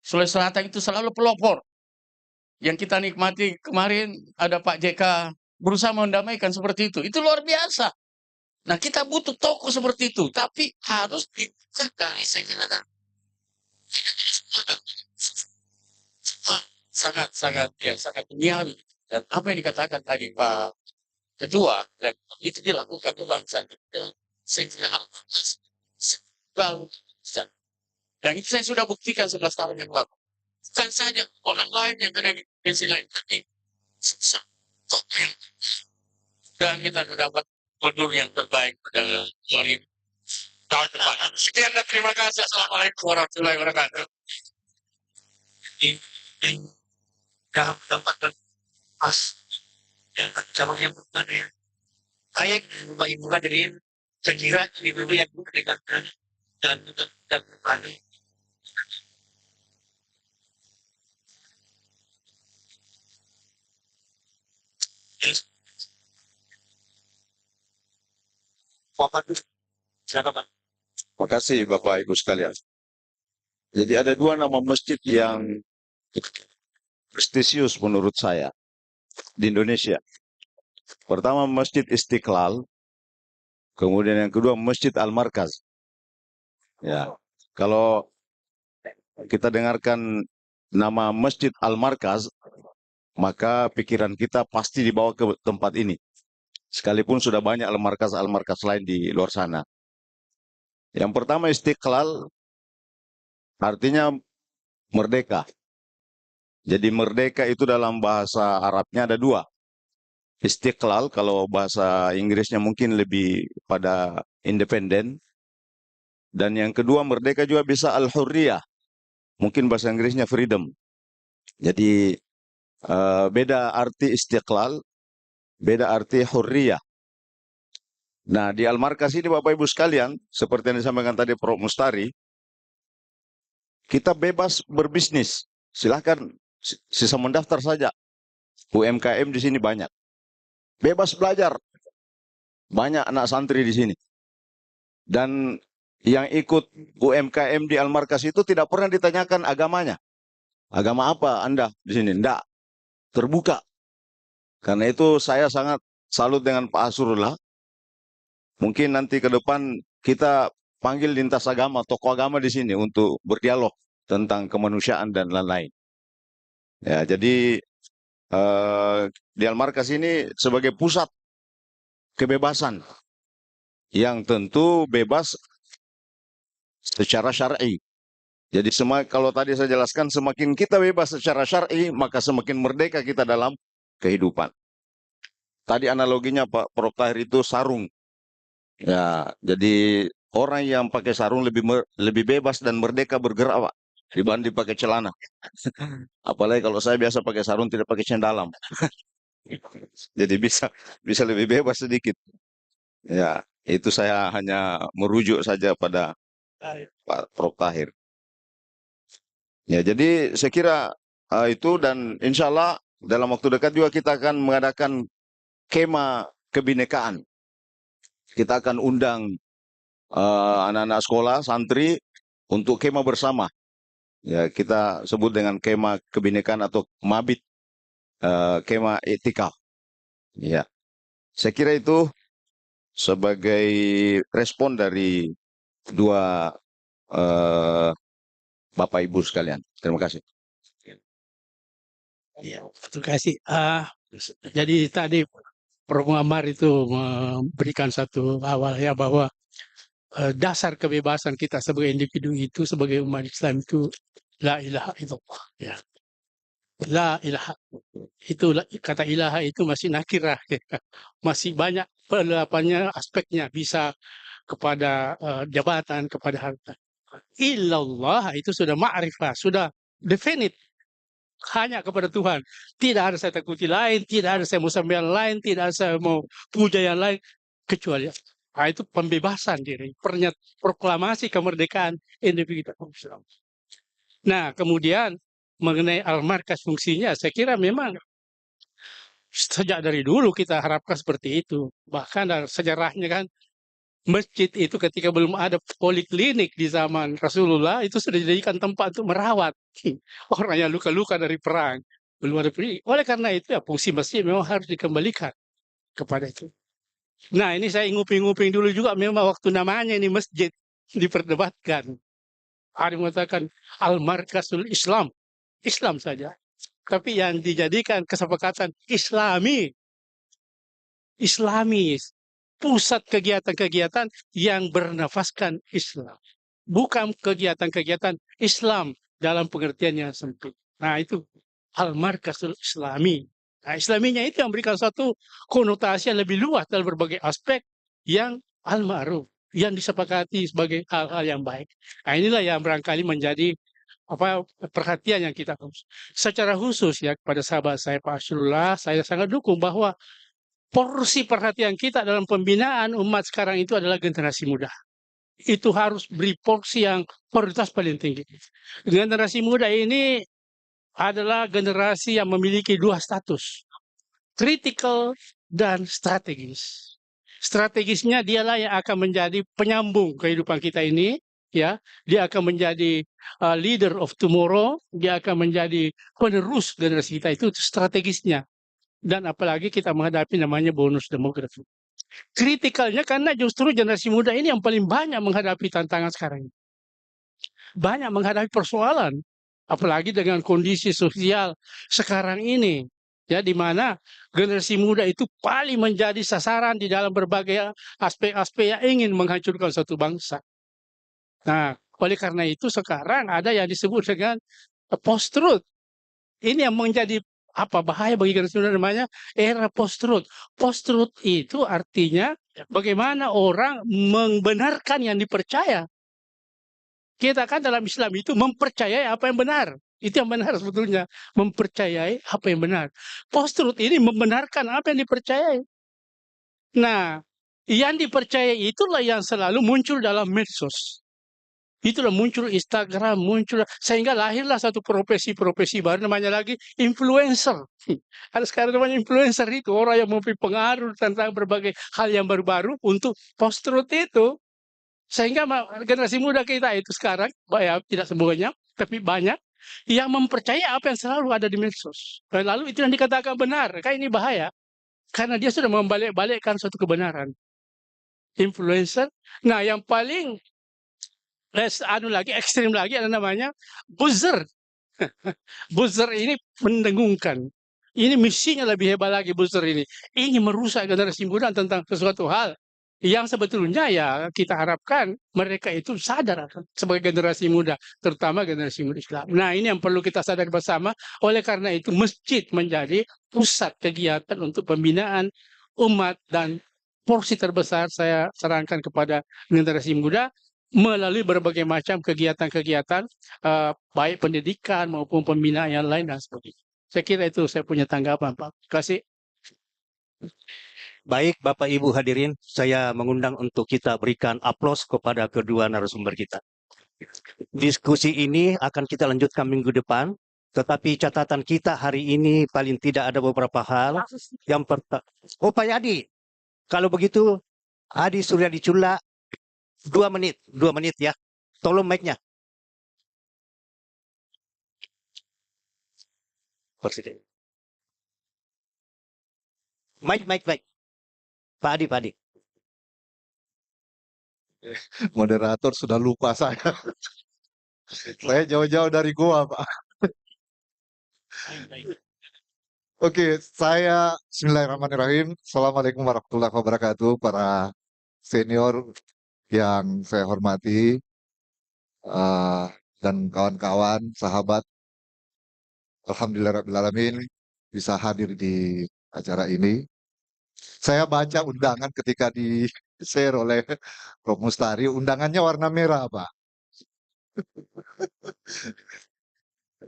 Sulawesi Selatan itu selalu pelopor. Yang kita nikmati kemarin ada Pak JK berusaha mendamaikan seperti itu. Itu luar biasa. Nah, kita butuh tokoh seperti itu, tapi harus dicegah. Saya kira sangat duniawi. Dan apa yang dikatakan tadi Pak Ketua, dan itu dilakukan kebangsaan. Saya kira dan itu saya sudah buktikan 11 tahun yang lalu. Bukan saja orang lain yang ada di provinsi lain, tapi dan kita dapat gubernur yang terbaik pada tahun depan. Sekian dan terima kasih. Assalamualaikum warahmatullahi wabarakatuh. Dapat pas yang cabang yang Baik, Bapak Ibu hadirin, saya kira ini dulu yang merdekakan dan silakan Pak. Terima kasih Bapak Ibu sekalian. Jadi ada dua nama masjid yang prestisius menurut saya di Indonesia. Pertama Masjid Istiqlal, kemudian yang kedua Masjid Al-Markaz. Ya, kalau kita dengarkan nama Masjid Al-Markaz, maka pikiran kita pasti dibawa ke tempat ini. Sekalipun sudah banyak Al-Markaz lain di luar sana. Yang pertama Istiqlal artinya merdeka. Jadi merdeka itu dalam bahasa Arabnya ada dua. Istiqlal kalau bahasa Inggrisnya mungkin lebih pada independen. Dan yang kedua merdeka juga bisa al-hurriyah. Mungkin bahasa Inggrisnya freedom. Jadi beda arti istiqlal, beda arti hurriyah. Nah, di Al-Markaz ini Bapak Ibu sekalian, seperti yang disampaikan tadi Prof. Mustari, kita bebas berbisnis. Silahkan sisa mendaftar saja. UMKM di sini banyak. Bebas belajar. Banyak anak santri di sini. Dan yang ikut UMKM di Al-Markaz itu tidak pernah ditanyakan agamanya. Agama apa Anda di sini? Tidak. Terbuka. Karena itu saya sangat salut dengan Pak Asrullah. Mungkin nanti ke depan kita panggil lintas agama, tokoh agama di sini untuk berdialog tentang kemanusiaan dan lain-lain. Ya, jadi di Al-Markaz ini sebagai pusat kebebasan yang tentu bebas secara syar'i. Jadi kalau tadi saya jelaskan, semakin kita bebas secara syar'i, maka semakin merdeka kita dalam kehidupan. Tadi analoginya Pak Prof. Tahir itu sarung. Ya, jadi orang yang pakai sarung lebih bebas dan merdeka bergerak, Pak, dibanding pakai celana. Apalagi kalau saya biasa pakai sarung tidak pakai dalam. Jadi bisa lebih bebas sedikit. Ya, itu saya hanya merujuk saja pada Pak Prof. Tahir. Ya, jadi saya kira itu, dan insya Allah dalam waktu dekat juga kita akan mengadakan kema kebinekaan. Kita akan undang anak-anak sekolah, santri untuk kema bersama. Ya, kita sebut dengan kema kebinekaan atau mabit, kema etika. Ya, saya kira itu sebagai respon dari dua Bapak Ibu sekalian. Terima kasih. Ya, terima kasih. Jadi tadi Prof. Muhammad itu memberikan satu awal ya bahwa dasar kebebasan kita sebagai individu itu, sebagai umat Islam itu la ilaha illallah. Ya. La ilaha. Itu kata ilaha itu masih nakirah. Ya. Masih banyak penerapannya, aspeknya. Bisa kepada jabatan, kepada harta. Illallah itu sudah ma'rifah, sudah definite. Hanya kepada Tuhan. Tidak ada saya takuti lain, tidak ada saya mau sembahyang lain, tidak ada saya mau puja yang lain, kecuali itu pembebasan diri, proklamasi kemerdekaan individu Islam. Nah, kemudian mengenai Al-Markaz fungsinya, saya kira memang sejak dari dulu kita harapkan seperti itu. Bahkan dari sejarahnya kan, masjid itu ketika belum ada poliklinik di zaman Rasulullah itu sudah dijadikan tempat untuk merawat orang yang luka-luka dari perang. Belum ada poliklinik. Oleh karena itu ya fungsi masjid memang harus dikembalikan kepada itu. Nah, ini saya nguping-nguping dulu juga, memang waktu namanya ini masjid diperdebatkan. Ada yang mengatakan Al-Markazul Islam. Islam saja. Tapi yang dijadikan kesepakatan Islami. Islamis. Pusat kegiatan-kegiatan yang bernafaskan Islam. Bukan kegiatan-kegiatan Islam dalam pengertian yang sempit. Nah, itu Al-Markazul Islami. Nah, Islaminya itu yang memberikan satu konotasi yang lebih luas dalam berbagai aspek yang al-ma'ruf, yang disepakati sebagai hal-hal yang baik. Nah, inilah yang barangkali menjadi perhatian yang kita harus. Secara khusus ya kepada sahabat saya Pak Asrullah, saya sangat dukung bahwa porsi perhatian kita dalam pembinaan umat sekarang itu adalah generasi muda. Itu harus beri porsi yang prioritas paling tinggi. Generasi muda ini adalah generasi yang memiliki dua status, kritikal dan strategis. Strategisnya dialah yang akan menjadi penyambung kehidupan kita ini, ya. Dia akan menjadi leader of tomorrow, dia akan menjadi penerus generasi kita, itu strategisnya. Dan apalagi kita menghadapi namanya bonus demografi. Kritikalnya karena justru generasi muda ini yang paling banyak menghadapi tantangan sekarang ini. Banyak menghadapi persoalan, apalagi dengan kondisi sosial sekarang ini, ya, di mana generasi muda itu paling menjadi sasaran di dalam berbagai aspek-aspek yang ingin menghancurkan suatu bangsa. Nah, oleh karena itu sekarang ada yang disebut dengan post-truth. Ini yang menjadi bahaya bagi generasi muda, namanya era post-truth. Post-truth itu artinya bagaimana orang membenarkan yang dipercaya. Kita kan dalam Islam itu mempercayai apa yang benar. Itu yang benar sebetulnya. Mempercayai apa yang benar. Post-truth ini membenarkan apa yang dipercayai. Nah, yang dipercayai itulah yang selalu muncul dalam medsos. Itulah muncul Instagram, muncul sehingga lahirlah satu profesi-profesi baru, namanya lagi influencer. Ada sekarang namanya influencer, itu orang yang memberi pengaruh tentang berbagai hal yang baru-baru untuk post-truth itu. Sehingga generasi muda kita itu sekarang, ya, tidak semuanya, tapi banyak yang mempercayai apa yang selalu ada di medsos. Lalu itu yang dikatakan benar. Kan ini bahaya. Karena dia sudah membalik-balikkan suatu kebenaran. Influencer. Nah, yang paling ekstrim lagi ada namanya buzzer. Buzzer ini mendengungkan. Ini misinya lebih hebat lagi, buzzer ini. Ini merusak generasi muda tentang sesuatu hal yang sebetulnya ya kita harapkan mereka itu sadar sebagai generasi muda, terutama generasi muda Islam. Nah, ini yang perlu kita sadar bersama. Oleh karena itu masjid menjadi pusat kegiatan untuk pembinaan umat, dan porsi terbesar saya sarankan kepada generasi muda melalui berbagai macam kegiatan-kegiatan, baik pendidikan maupun pembinaan yang lain dan sebagainya. Saya kira itu saya punya tanggapan, Pak. Terima kasih. Baik, Bapak Ibu hadirin, saya mengundang untuk kita berikan aplaus kepada kedua narasumber kita. Diskusi ini akan kita lanjutkan minggu depan, tetapi catatan kita hari ini paling tidak ada beberapa hal. Yang pertama, Pak Yadi, kalau begitu Adi Suryadi Cula, 2 menit ya. Tolong mic-nya. Presiden. Mic. Pak Adi. Moderator sudah lupa saya. Saya jauh-jauh dari Goa, Pak. Oke, saya Bismillahirrahmanirrahim. Assalamualaikum warahmatullahi wabarakatuh, para senior yang saya hormati, dan kawan-kawan, sahabat. Alhamdulillahirrahmanirrahim bisa hadir di acara ini. Saya baca undangan ketika di-share oleh Prof. Mustari, undangannya warna merah, Pak.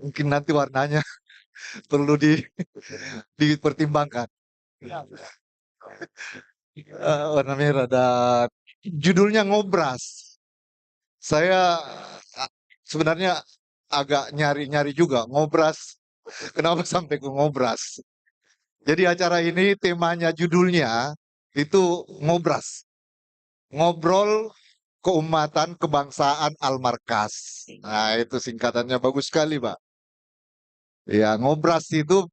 Mungkin nanti warnanya perlu dipertimbangkan. Warna merah, dan judulnya ngobras. Saya sebenarnya agak nyari-nyari juga ngobras. Kenapa sampai ke ngobras? Jadi acara ini temanya, judulnya itu ngobras. Ngobrol keumatan kebangsaan Al-Markas. Nah, itu singkatannya bagus sekali, Pak. Ya, ngobras itu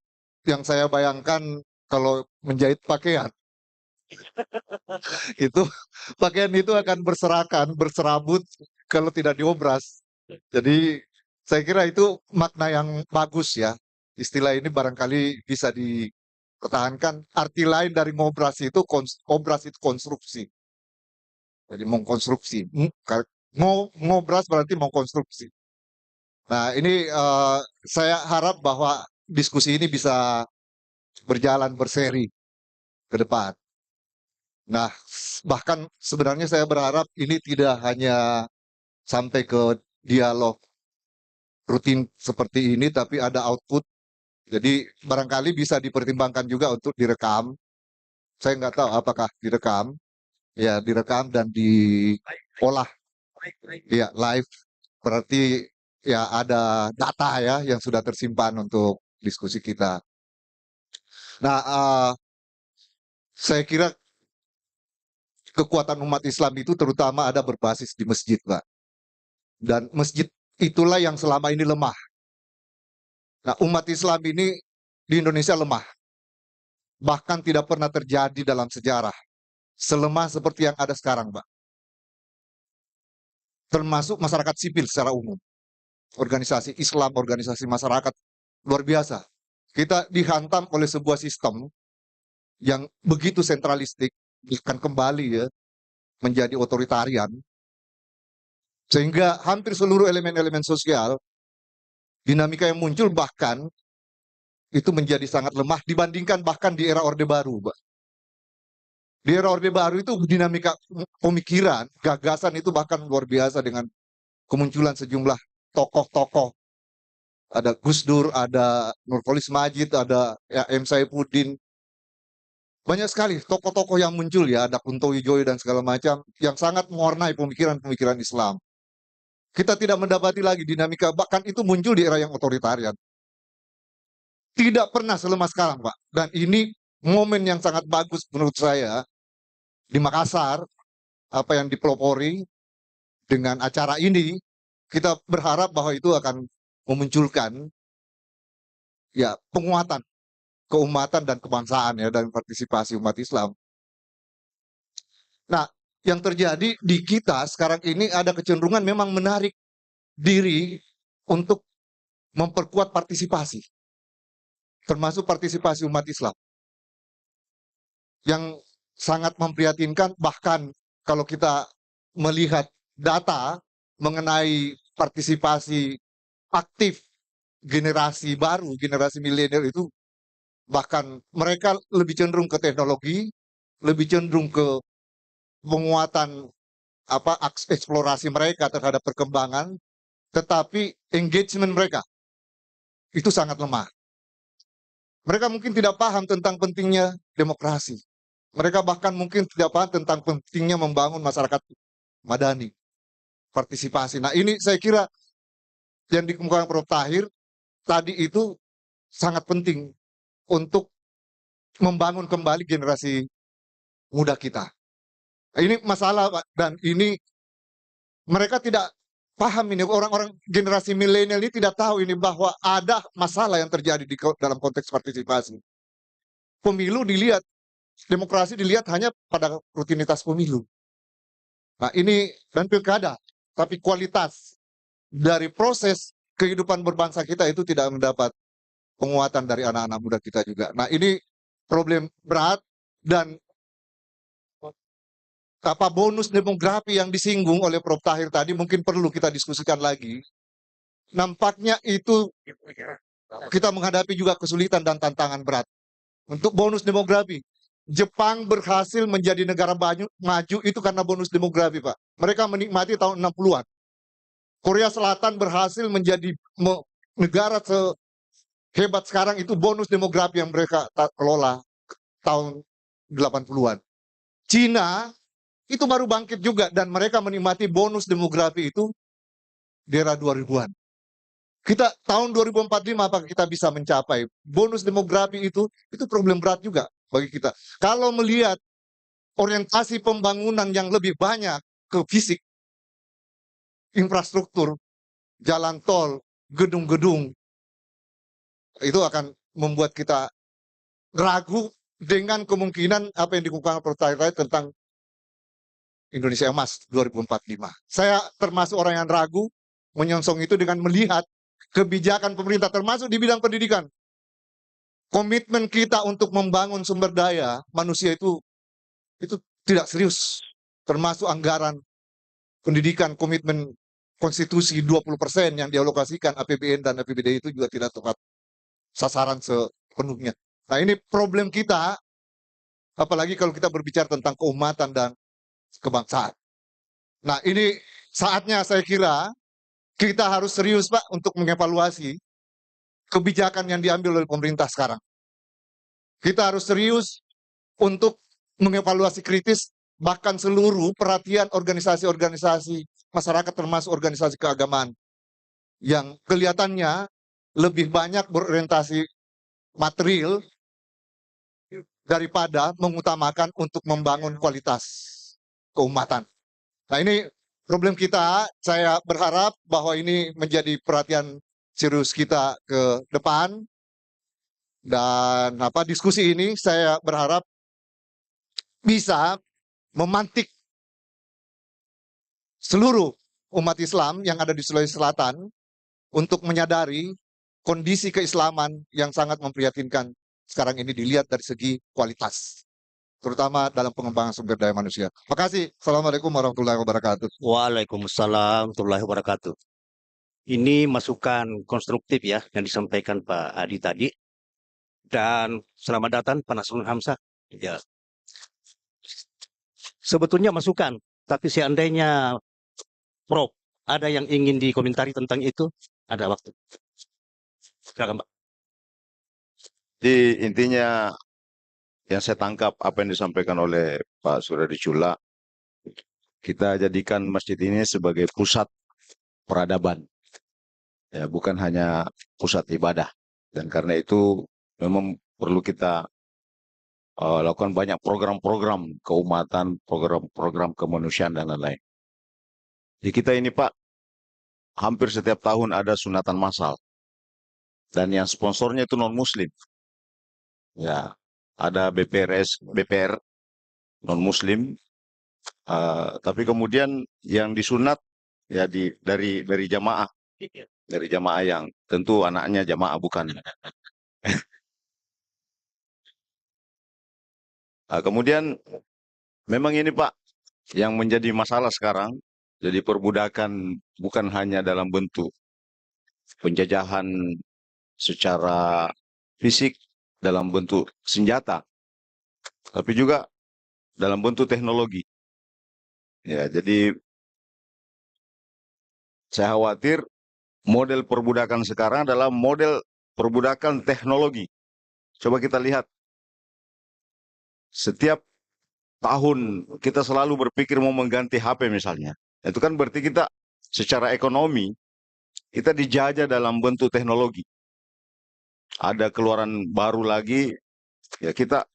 yang saya bayangkan kalau menjahit pakaian. Itu pakaian itu akan berserakan, berserabut kalau tidak diobras. Jadi saya kira itu makna yang bagus ya. Istilah ini barangkali bisa dipertahankan. Arti lain dari ngobras itu konstruksi. Jadi mengkonstruksi. Ngobras berarti mengkonstruksi. Nah, ini saya harap bahwa diskusi ini bisa berjalan berseri ke depan. Nah, bahkan sebenarnya saya berharap ini tidak hanya sampai ke dialog rutin seperti ini, tapi ada output. Jadi barangkali bisa dipertimbangkan juga untuk direkam. Saya nggak tahu apakah direkam, ya direkam dan diolah, ya live. Berarti ya ada data ya yang sudah tersimpan untuk diskusi kita. Nah, saya kira kekuatan umat Islam itu terutama ada berbasis di masjid, Pak. Dan masjid itulah yang selama ini lemah. Nah, umat Islam ini di Indonesia lemah. Bahkan tidak pernah terjadi dalam sejarah. Selemah seperti yang ada sekarang, Pak. Termasuk masyarakat sipil secara umum. Organisasi Islam, organisasi masyarakat, luar biasa. Kita dihantam oleh sebuah sistem yang begitu sentralistik, akan kembali ya, menjadi otoritarian, sehingga hampir seluruh elemen-elemen sosial, dinamika yang muncul bahkan itu menjadi sangat lemah dibandingkan bahkan di era Orde Baru, Pak. Di era Orde Baru itu dinamika pemikiran, gagasan itu bahkan luar biasa dengan kemunculan sejumlah tokoh-tokoh. Ada Gus Dur, ada Nurcholish Madjid, ada ya, M. Saifuddin. Banyak sekali tokoh-tokoh yang muncul ya, ada Kunto Wijoyo dan segala macam yang sangat mewarnai pemikiran-pemikiran Islam. Kita tidak mendapati lagi dinamika, bahkan itu muncul di era yang otoritarian. Tidak pernah selemah sekarang, Pak. Dan ini momen yang sangat bagus menurut saya di Makassar, apa yang dipelopori dengan acara ini, kita berharap bahwa itu akan memunculkan ya penguatan keumatan dan kebangsaan ya dan partisipasi umat Islam. Nah, yang terjadi di kita sekarang ini ada kecenderungan memang menarik diri untuk memperkuat partisipasi, termasuk partisipasi umat Islam. Yang sangat memprihatinkan, bahkan kalau kita melihat data mengenai partisipasi aktif generasi baru, generasi milenial itu, bahkan mereka lebih cenderung ke teknologi, lebih cenderung ke penguatan eksplorasi mereka terhadap perkembangan, tetapi engagement mereka itu sangat lemah. Mereka mungkin tidak paham tentang pentingnya demokrasi. Mereka bahkan mungkin tidak paham tentang pentingnya membangun masyarakat madani, partisipasi. Nah, ini saya kira yang dikemukakan Prof. Tahir tadi itu sangat penting untuk membangun kembali generasi muda kita. Ini masalah, Pak, dan ini mereka tidak paham ini, orang-orang generasi milenial ini tidak tahu ini bahwa ada masalah yang terjadi dalam konteks partisipasi. Pemilu dilihat, demokrasi dilihat hanya pada rutinitas pemilu. Nah, ini dan pilkada, tapi kualitas dari proses kehidupan berbangsa kita itu tidak mendapat penguatan dari anak-anak muda kita juga. Nah, ini problem berat dan bonus demografi yang disinggung oleh Prof. Tahir tadi mungkin perlu kita diskusikan lagi. Nampaknya itu kita menghadapi juga kesulitan dan tantangan berat. Untuk bonus demografi, Jepang berhasil menjadi negara maju itu karena bonus demografi, Pak. Mereka menikmati tahun 60-an. Korea Selatan berhasil menjadi negara hebat sekarang itu bonus demografi yang mereka kelola tahun 80-an. Cina itu baru bangkit juga dan mereka menikmati bonus demografi itu di era 2000-an. Kita tahun 2045 apakah kita bisa mencapai bonus demografi itu problem berat juga bagi kita. Kalau melihat orientasi pembangunan yang lebih banyak ke fisik, infrastruktur, jalan tol, gedung-gedung, itu akan membuat kita ragu dengan kemungkinan apa yang dikemukakan Prof. Tahir tentang Indonesia Emas 2045. Saya termasuk orang yang ragu menyongsong itu dengan melihat kebijakan pemerintah termasuk di bidang pendidikan. Komitmen kita untuk membangun sumber daya manusia itu tidak serius. Termasuk anggaran pendidikan, komitmen konstitusi 20% yang dialokasikan APBN dan APBD itu juga tidak tepat sasaran sepenuhnya. Nah, ini problem kita, apalagi kalau kita berbicara tentang keumatan dan kebangsaan. Nah, ini saatnya saya kira kita harus serius, Pak, untuk mengevaluasi kebijakan yang diambil oleh pemerintah sekarang. Kita harus serius untuk mengevaluasi kritis bahkan seluruh perhatian organisasi-organisasi masyarakat termasuk organisasi keagamaan yang kelihatannya lebih banyak berorientasi material daripada mengutamakan untuk membangun kualitas keumatan. Nah, ini problem kita. Saya berharap bahwa ini menjadi perhatian serius kita ke depan. Dan diskusi ini saya berharap bisa memantik seluruh umat Islam yang ada di Sulawesi Selatan untuk menyadari kondisi keislaman yang sangat memprihatinkan sekarang ini dilihat dari segi kualitas, terutama dalam pengembangan sumber daya manusia. Terima kasih. Assalamualaikum warahmatullahi wabarakatuh. Waalaikumsalam warahmatullahi wabarakatuh. Ini masukan konstruktif ya yang disampaikan Pak Adi tadi. Dan selamat datang Pak Nasrul Hamzah. Ya. Sebetulnya masukan, tapi seandainya Prof ada yang ingin dikomentari tentang itu, ada waktu. Silakan Pak. Jadi intinya yang saya tangkap apa yang disampaikan oleh Pak Suryadi Chula, kita jadikan masjid ini sebagai pusat peradaban, ya bukan hanya pusat ibadah. Dan karena itu memang perlu kita lakukan banyak program-program keumatan, program-program kemanusiaan dan lain-lain. Di kita ini Pak, hampir setiap tahun ada sunatan massal, dan yang sponsornya itu non-Muslim. Ya, ada BPR non-Muslim, tapi kemudian yang disunat ya dari jamaah yang tentu anaknya jamaah bukan. Kemudian memang ini Pak yang menjadi masalah sekarang, jadi perbudakan bukan hanya dalam bentuk penjajahan secara fisik dalam bentuk senjata, tapi juga dalam bentuk teknologi. Ya, jadi saya khawatir model perbudakan sekarang adalah model perbudakan teknologi. Coba kita lihat, setiap tahun kita selalu berpikir mau mengganti HP misalnya. Itu kan berarti kita secara ekonomi, kita dijajah dalam bentuk teknologi. Ada keluaran baru lagi, ya kita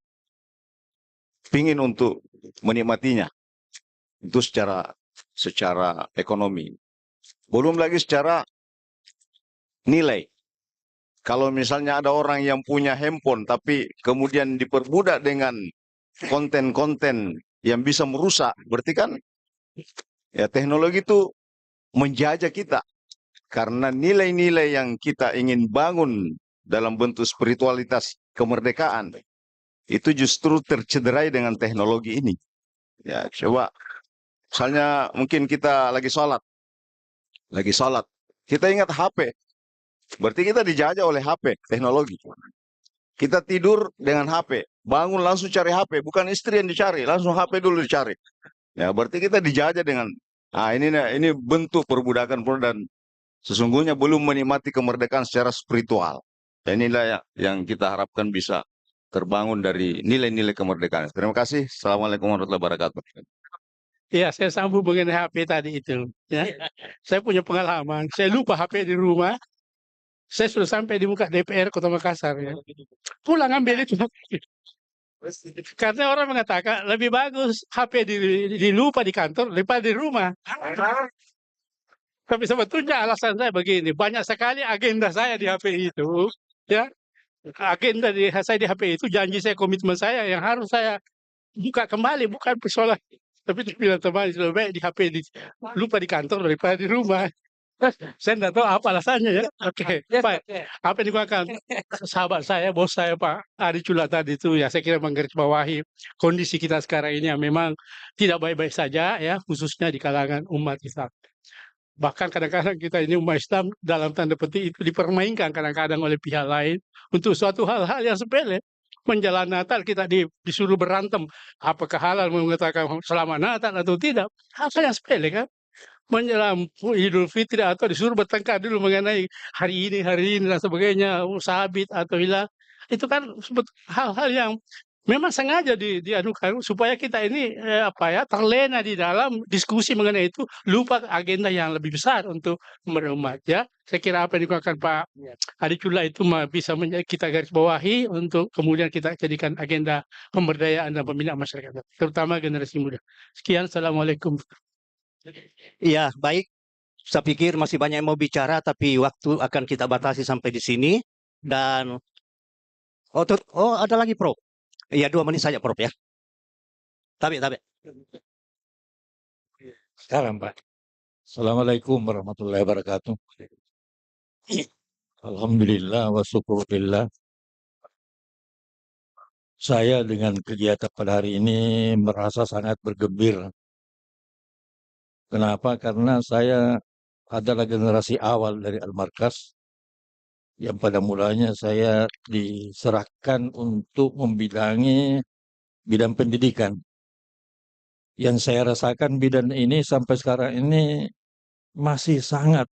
pingin untuk menikmatinya. Itu secara ekonomi. Belum lagi secara nilai. Kalau misalnya ada orang yang punya handphone, tapi kemudian diperbudak dengan konten-konten yang bisa merusak, berarti kan ya teknologi itu menjajah kita. Karena nilai-nilai yang kita ingin bangun dalam bentuk spiritualitas kemerdekaan, itu justru tercederai dengan teknologi ini. Ya, coba, misalnya mungkin kita lagi sholat, kita ingat HP, berarti kita dijajah oleh HP, teknologi. Kita tidur dengan HP, bangun langsung cari HP, bukan istri yang dicari, langsung HP dulu dicari. Ya, berarti kita dijajah dengan, ini bentuk perbudakan dan sesungguhnya belum menikmati kemerdekaan secara spiritual. Dan inilah yang kita harapkan bisa terbangun dari nilai-nilai kemerdekaan. Terima kasih. Assalamualaikum warahmatullahi wabarakatuh. Ya, saya sambung mengenai HP tadi itu. Ya. Saya punya pengalaman. Saya lupa HP di rumah. Saya sudah sampai di muka DPR Kota Makassar. Ya. Pulang ambil itu. Karena orang mengatakan lebih bagus HP dilupa di kantor daripada di rumah. Tapi sebetulnya alasan saya begini, banyak sekali agenda saya di HP itu, ya. Agenda saya di HP itu janji saya, komitmen saya yang harus saya buka kembali, bukan persoalan. Tapi itu bilang teman, lebih baik di HP lupa di kantor daripada di rumah. Saya tidak tahu apa alasannya ya. Oke, baik. Apa yang digunakan sahabat saya, bos saya Pak Adi Chula tadi itu ya, saya kira menggarisbawahi kondisi kita sekarang ini yang memang tidak baik-baik saja ya, khususnya di kalangan umat Islam. Bahkan kadang-kadang kita ini umat Islam dalam tanda petik itu dipermainkan kadang-kadang oleh pihak lain untuk suatu hal-hal yang sepele. Menjelang Natal kita disuruh berantem. Apakah halal mengatakan selamat Natal atau tidak? Hal yang sepele kan? Menjelang Idul Fitri atau disuruh bertengkar dulu mengenai hari ini dan sebagainya, sabit atau hilang. Itu kan hal-hal yang memang sengaja dianukan supaya kita ini terlena di dalam diskusi mengenai itu, lupa agenda yang lebih besar untuk umat ya. Saya kira apa yang dikatakan Pak Adicula itu bisa kita garis bawahi untuk kemudian kita jadikan agenda pemberdayaan dan pembinaan masyarakat, terutama generasi muda. Sekian, assalamualaikum. Iya, baik. Saya pikir masih banyak yang mau bicara, tapi waktu akan kita batasi sampai di sini. Dan ada lagi, Prof. Iya, 2 menit saja, Prof ya. Tabe. Sekarang, Pak. Assalamualaikum warahmatullahi wabarakatuh. Alhamdulillah wa syukurillah. Saya dengan kegiatan pada hari ini merasa sangat bergembira. Kenapa? Karena saya adalah generasi awal dari Al-Markas yang pada mulanya saya diserahkan untuk membidangi bidang pendidikan. Yang saya rasakan bidang ini sampai sekarang ini masih sangat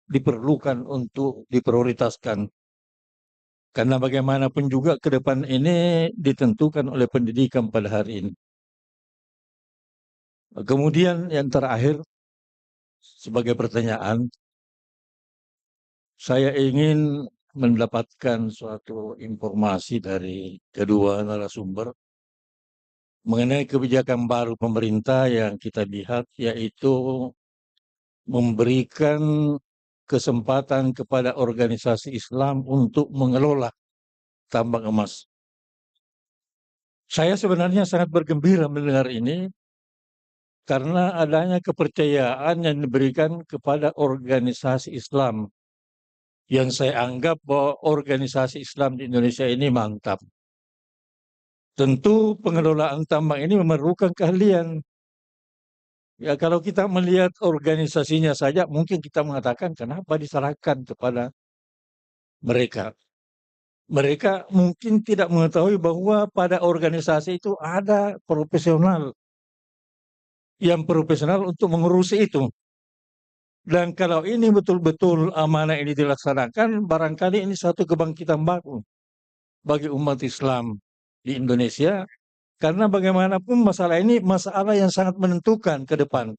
diperlukan untuk diprioritaskan. Karena bagaimanapun juga ke depan ini ditentukan oleh pendidikan pada hari ini. Kemudian yang terakhir, sebagai pertanyaan, saya ingin mendapatkan suatu informasi dari kedua narasumber mengenai kebijakan baru pemerintah yang kita lihat, yaitu memberikan kesempatan kepada organisasi Islam untuk mengelola tambang emas. Saya sebenarnya sangat bergembira mendengar ini karena adanya kepercayaan yang diberikan kepada organisasi Islam yang saya anggap bahwa organisasi Islam di Indonesia ini mantap. Tentu pengelolaan tambang ini memerlukan keahlian. Ya, kalau kita melihat organisasinya saja, mungkin kita mengatakan kenapa diserahkan kepada mereka. Mereka mungkin tidak mengetahui bahwa pada organisasi itu ada profesional yang profesional untuk mengurusi itu. Dan kalau ini betul-betul amanah ini dilaksanakan, barangkali ini satu kebangkitan baru bagi umat Islam di Indonesia. Karena bagaimanapun masalah ini masalah yang sangat menentukan ke depan.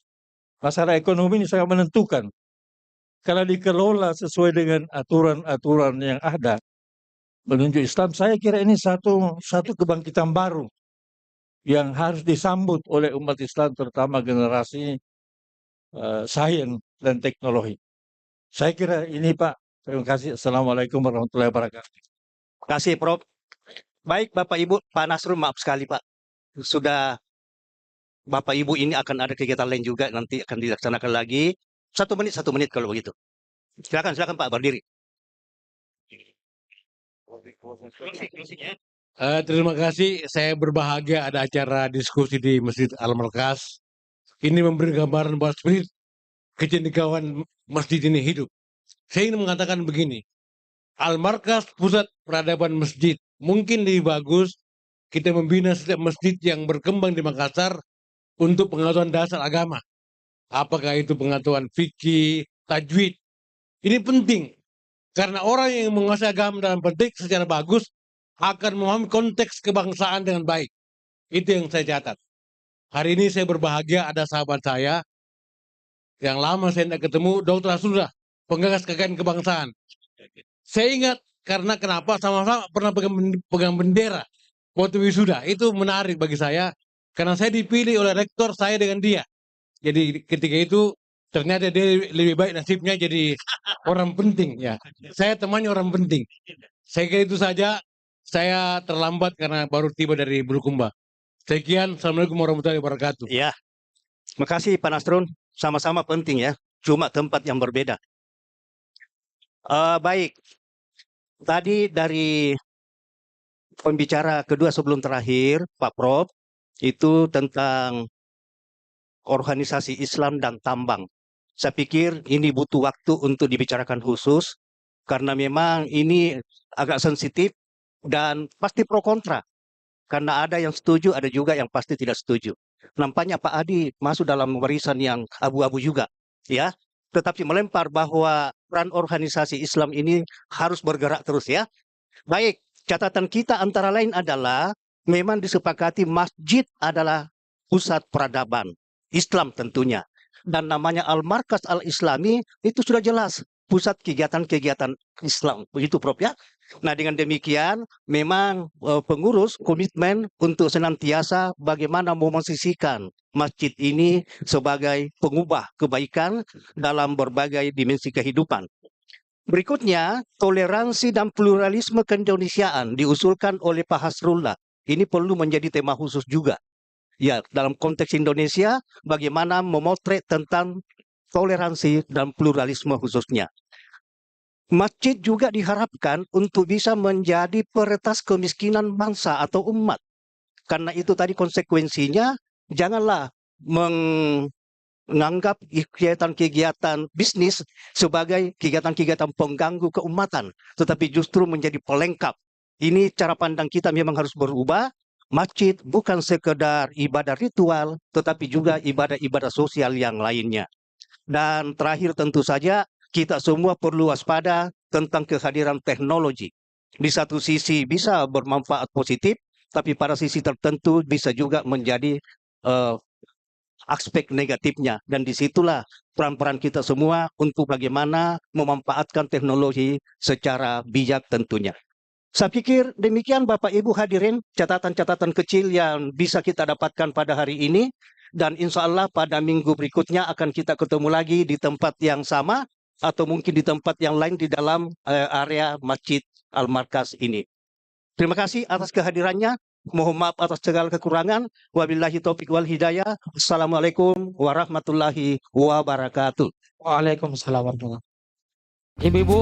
Masalah ekonomi ini sangat menentukan. Kalau dikelola sesuai dengan aturan-aturan yang ada menunjuk Islam, saya kira ini satu kebangkitan baru yang harus disambut oleh umat Islam, terutama generasi sains dan teknologi. Saya kira ini, Pak. Terima kasih. Assalamualaikum warahmatullahi wabarakatuh. Terima kasih, Prof. Baik, Bapak Ibu, Pak Nasrul, maaf sekali, Pak. Sudah Bapak Ibu ini akan ada kegiatan lain juga, nanti akan dilaksanakan lagi. 1 menit kalau begitu. Silakan Pak, berdiri. Terima kasih. Saya berbahagia ada acara diskusi di Masjid Al-Markas. Ini memberi gambaran bahwa spirit kecendekiawan masjid ini hidup. Saya ingin mengatakan begini. Al-Markas pusat peradaban masjid. Mungkin lebih bagus kita membina setiap masjid yang berkembang di Makassar untuk pengetahuan dasar agama. Apakah itu pengetahuan fikih, tajwid. Ini penting. Karena orang yang menguasai agama dalam penting secara bagus akan memahami konteks kebangsaan dengan baik. Itu yang saya catat. Hari ini saya berbahagia ada sahabat saya yang lama saya tidak ketemu, Dr. Rasulullah, penggagas KKN kebangsaan. Saya ingat karena kenapa sama-sama pernah pegang bendera waktu wisuda. Itu menarik bagi saya karena saya dipilih oleh rektor saya dengan dia. Jadi ketika itu ternyata dia lebih baik nasibnya jadi orang penting ya. Saya temannya orang penting. Saya kira itu saja. Saya terlambat karena baru tiba dari Bulukumba. Sekian, Assalamualaikum warahmatullahi wabarakatuh. Ya, terima kasih Pak Nasrun. Sama-sama penting ya, cuma tempat yang berbeda. Baik, tadi dari pembicara kedua sebelum terakhir, Pak Prof, itu tentang organisasi Islam dan tambang. Saya pikir ini butuh waktu untuk dibicarakan khusus, karena memang ini agak sensitif dan pasti pro kontra. Karena ada yang setuju, ada juga yang pasti tidak setuju. Nampaknya Pak Adi masuk dalam barisan yang abu-abu juga, ya. Tetapi melempar bahwa peran organisasi Islam ini harus bergerak terus, ya. Baik, catatan kita antara lain adalah memang disepakati masjid adalah pusat peradaban Islam tentunya. Dan namanya Al-Markas Al-Islami itu sudah jelas pusat kegiatan-kegiatan Islam. Begitu Prof ya. Nah dengan demikian memang pengurus komitmen untuk senantiasa bagaimana memosisikan masjid ini sebagai pengubah kebaikan dalam berbagai dimensi kehidupan. Berikutnya, toleransi dan pluralisme keindonesiaan diusulkan oleh Pak Hasrullah. Ini perlu menjadi tema khusus juga. Ya, dalam konteks Indonesia, bagaimana memotret tentang toleransi dan pluralisme khususnya. Masjid juga diharapkan untuk bisa menjadi peretas kemiskinan bangsa atau umat. Karena itu tadi konsekuensinya, janganlah menganggap kegiatan-kegiatan bisnis sebagai kegiatan-kegiatan pengganggu keumatan, tetapi justru menjadi pelengkap. Ini cara pandang kita memang harus berubah. Masjid bukan sekedar ibadah ritual, tetapi juga ibadah-ibadah sosial yang lainnya. Dan terakhir tentu saja, kita semua perlu waspada tentang kehadiran teknologi. Di satu sisi bisa bermanfaat positif, tapi pada sisi tertentu bisa juga menjadi aspek negatifnya. Dan disitulah peran-peran kita semua untuk bagaimana memanfaatkan teknologi secara bijak tentunya. Saya pikir demikian Bapak Ibu hadirin catatan-catatan kecil yang bisa kita dapatkan pada hari ini. Dan insya Allah pada minggu berikutnya akan kita ketemu lagi di tempat yang sama atau mungkin di tempat yang lain di dalam area Masjid Al-Markas ini. Terima kasih atas kehadirannya. Mohon maaf atas segala kekurangan. Wabillahi taufiq wal hidayah. Assalamualaikum warahmatullahi wabarakatuh. Waalaikumsalam warahmatullahi wabarakatuh. Ibu-ibu